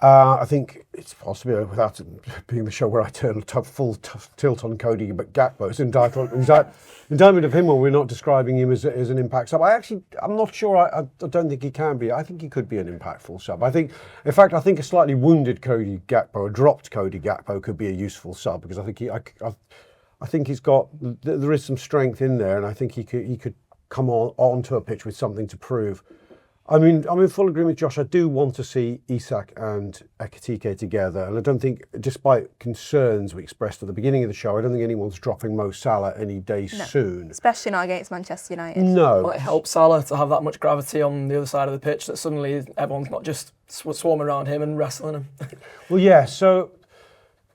Speaker 2: I think it's possible, without it being the show where I turn full tilt on Cody, but Gakpo, it's an indictment of him when we're not describing him as an impact sub. I'm not sure. I don't think he can be. I think he could be an impactful sub. I think a slightly wounded Cody Gakpo, a dropped Cody Gakpo, could be a useful sub, because I think he's got, there is some strength in there, and I think he could come onto a pitch with something to prove. I mean, I'm in full agreement with Josh. I do want to see Isak and Ekitike together, and I don't think, despite concerns we expressed at the beginning of the show, I don't think anyone's dropping Mo Salah any day soon.
Speaker 1: Especially not against Manchester United.
Speaker 2: No.
Speaker 3: Well, it helps Salah to have that much gravity on the other side of the pitch that suddenly everyone's not just swarming around him and wrestling him.
Speaker 2: Well, yeah, so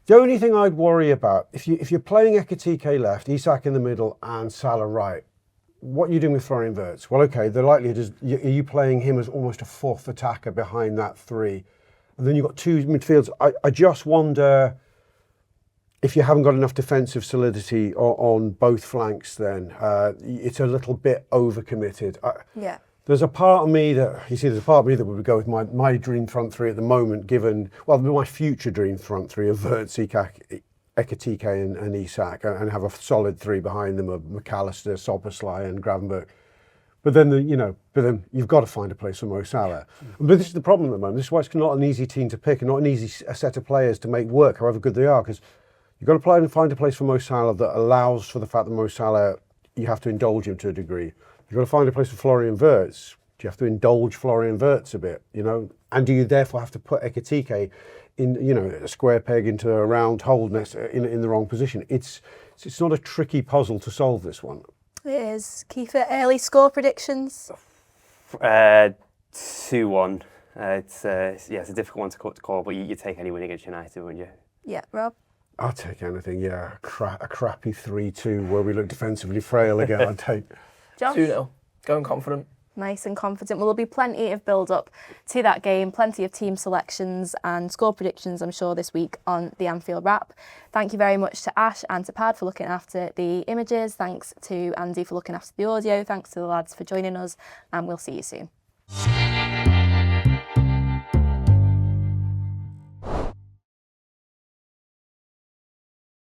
Speaker 2: the only thing I'd worry about, if you're playing Ekitike left, Isak in the middle and Salah right, what are you doing with Florian Wirtz? Well, okay, the likelihood is, are you playing him as almost a fourth attacker behind that three? And then you've got two midfields. I just wonder if you haven't got enough defensive solidity on both flanks then. It's a little bit overcommitted.
Speaker 1: Yeah.
Speaker 2: There's a part of me that would go with my dream front three at the moment, my future dream front three of Wirtz, Ekitike and Isak, and have a solid three behind them of McAllister, Szoboszlai and Gravenberch. But then you've got to find a place for Mo Salah. But this is the problem at the moment. This is why it's not an easy team to pick and not an easy set of players to make work, however good they are, because you've got to play and find a place for Mo Salah that allows for the fact that Mo Salah, you have to indulge him to a degree. You've got to find a place for Florian Wirtz. Do you have to indulge Florian Wirtz a bit, And do you therefore have to put Ekitike in, a square peg into a round hole in the wrong position? It's not a tricky puzzle to solve, this one.
Speaker 1: It is. Keifer, early score predictions?
Speaker 4: 2-1. It's a difficult one to call, but you take any win against United, wouldn't you?
Speaker 1: Yeah, Rob?
Speaker 2: I'll take anything, yeah. A crappy 3-2 where we look defensively frail again, I'd take.
Speaker 1: Josh?
Speaker 3: 2-0. Going confident.
Speaker 1: Nice and confident. Well, there'll be plenty of build-up to that game, plenty of team selections and score predictions, I'm sure, this week on the Anfield Wrap. Thank you very much to Ash and to Pad for looking after the images. Thanks to Andy for looking after the audio. Thanks to the lads for joining us, and we'll see you soon.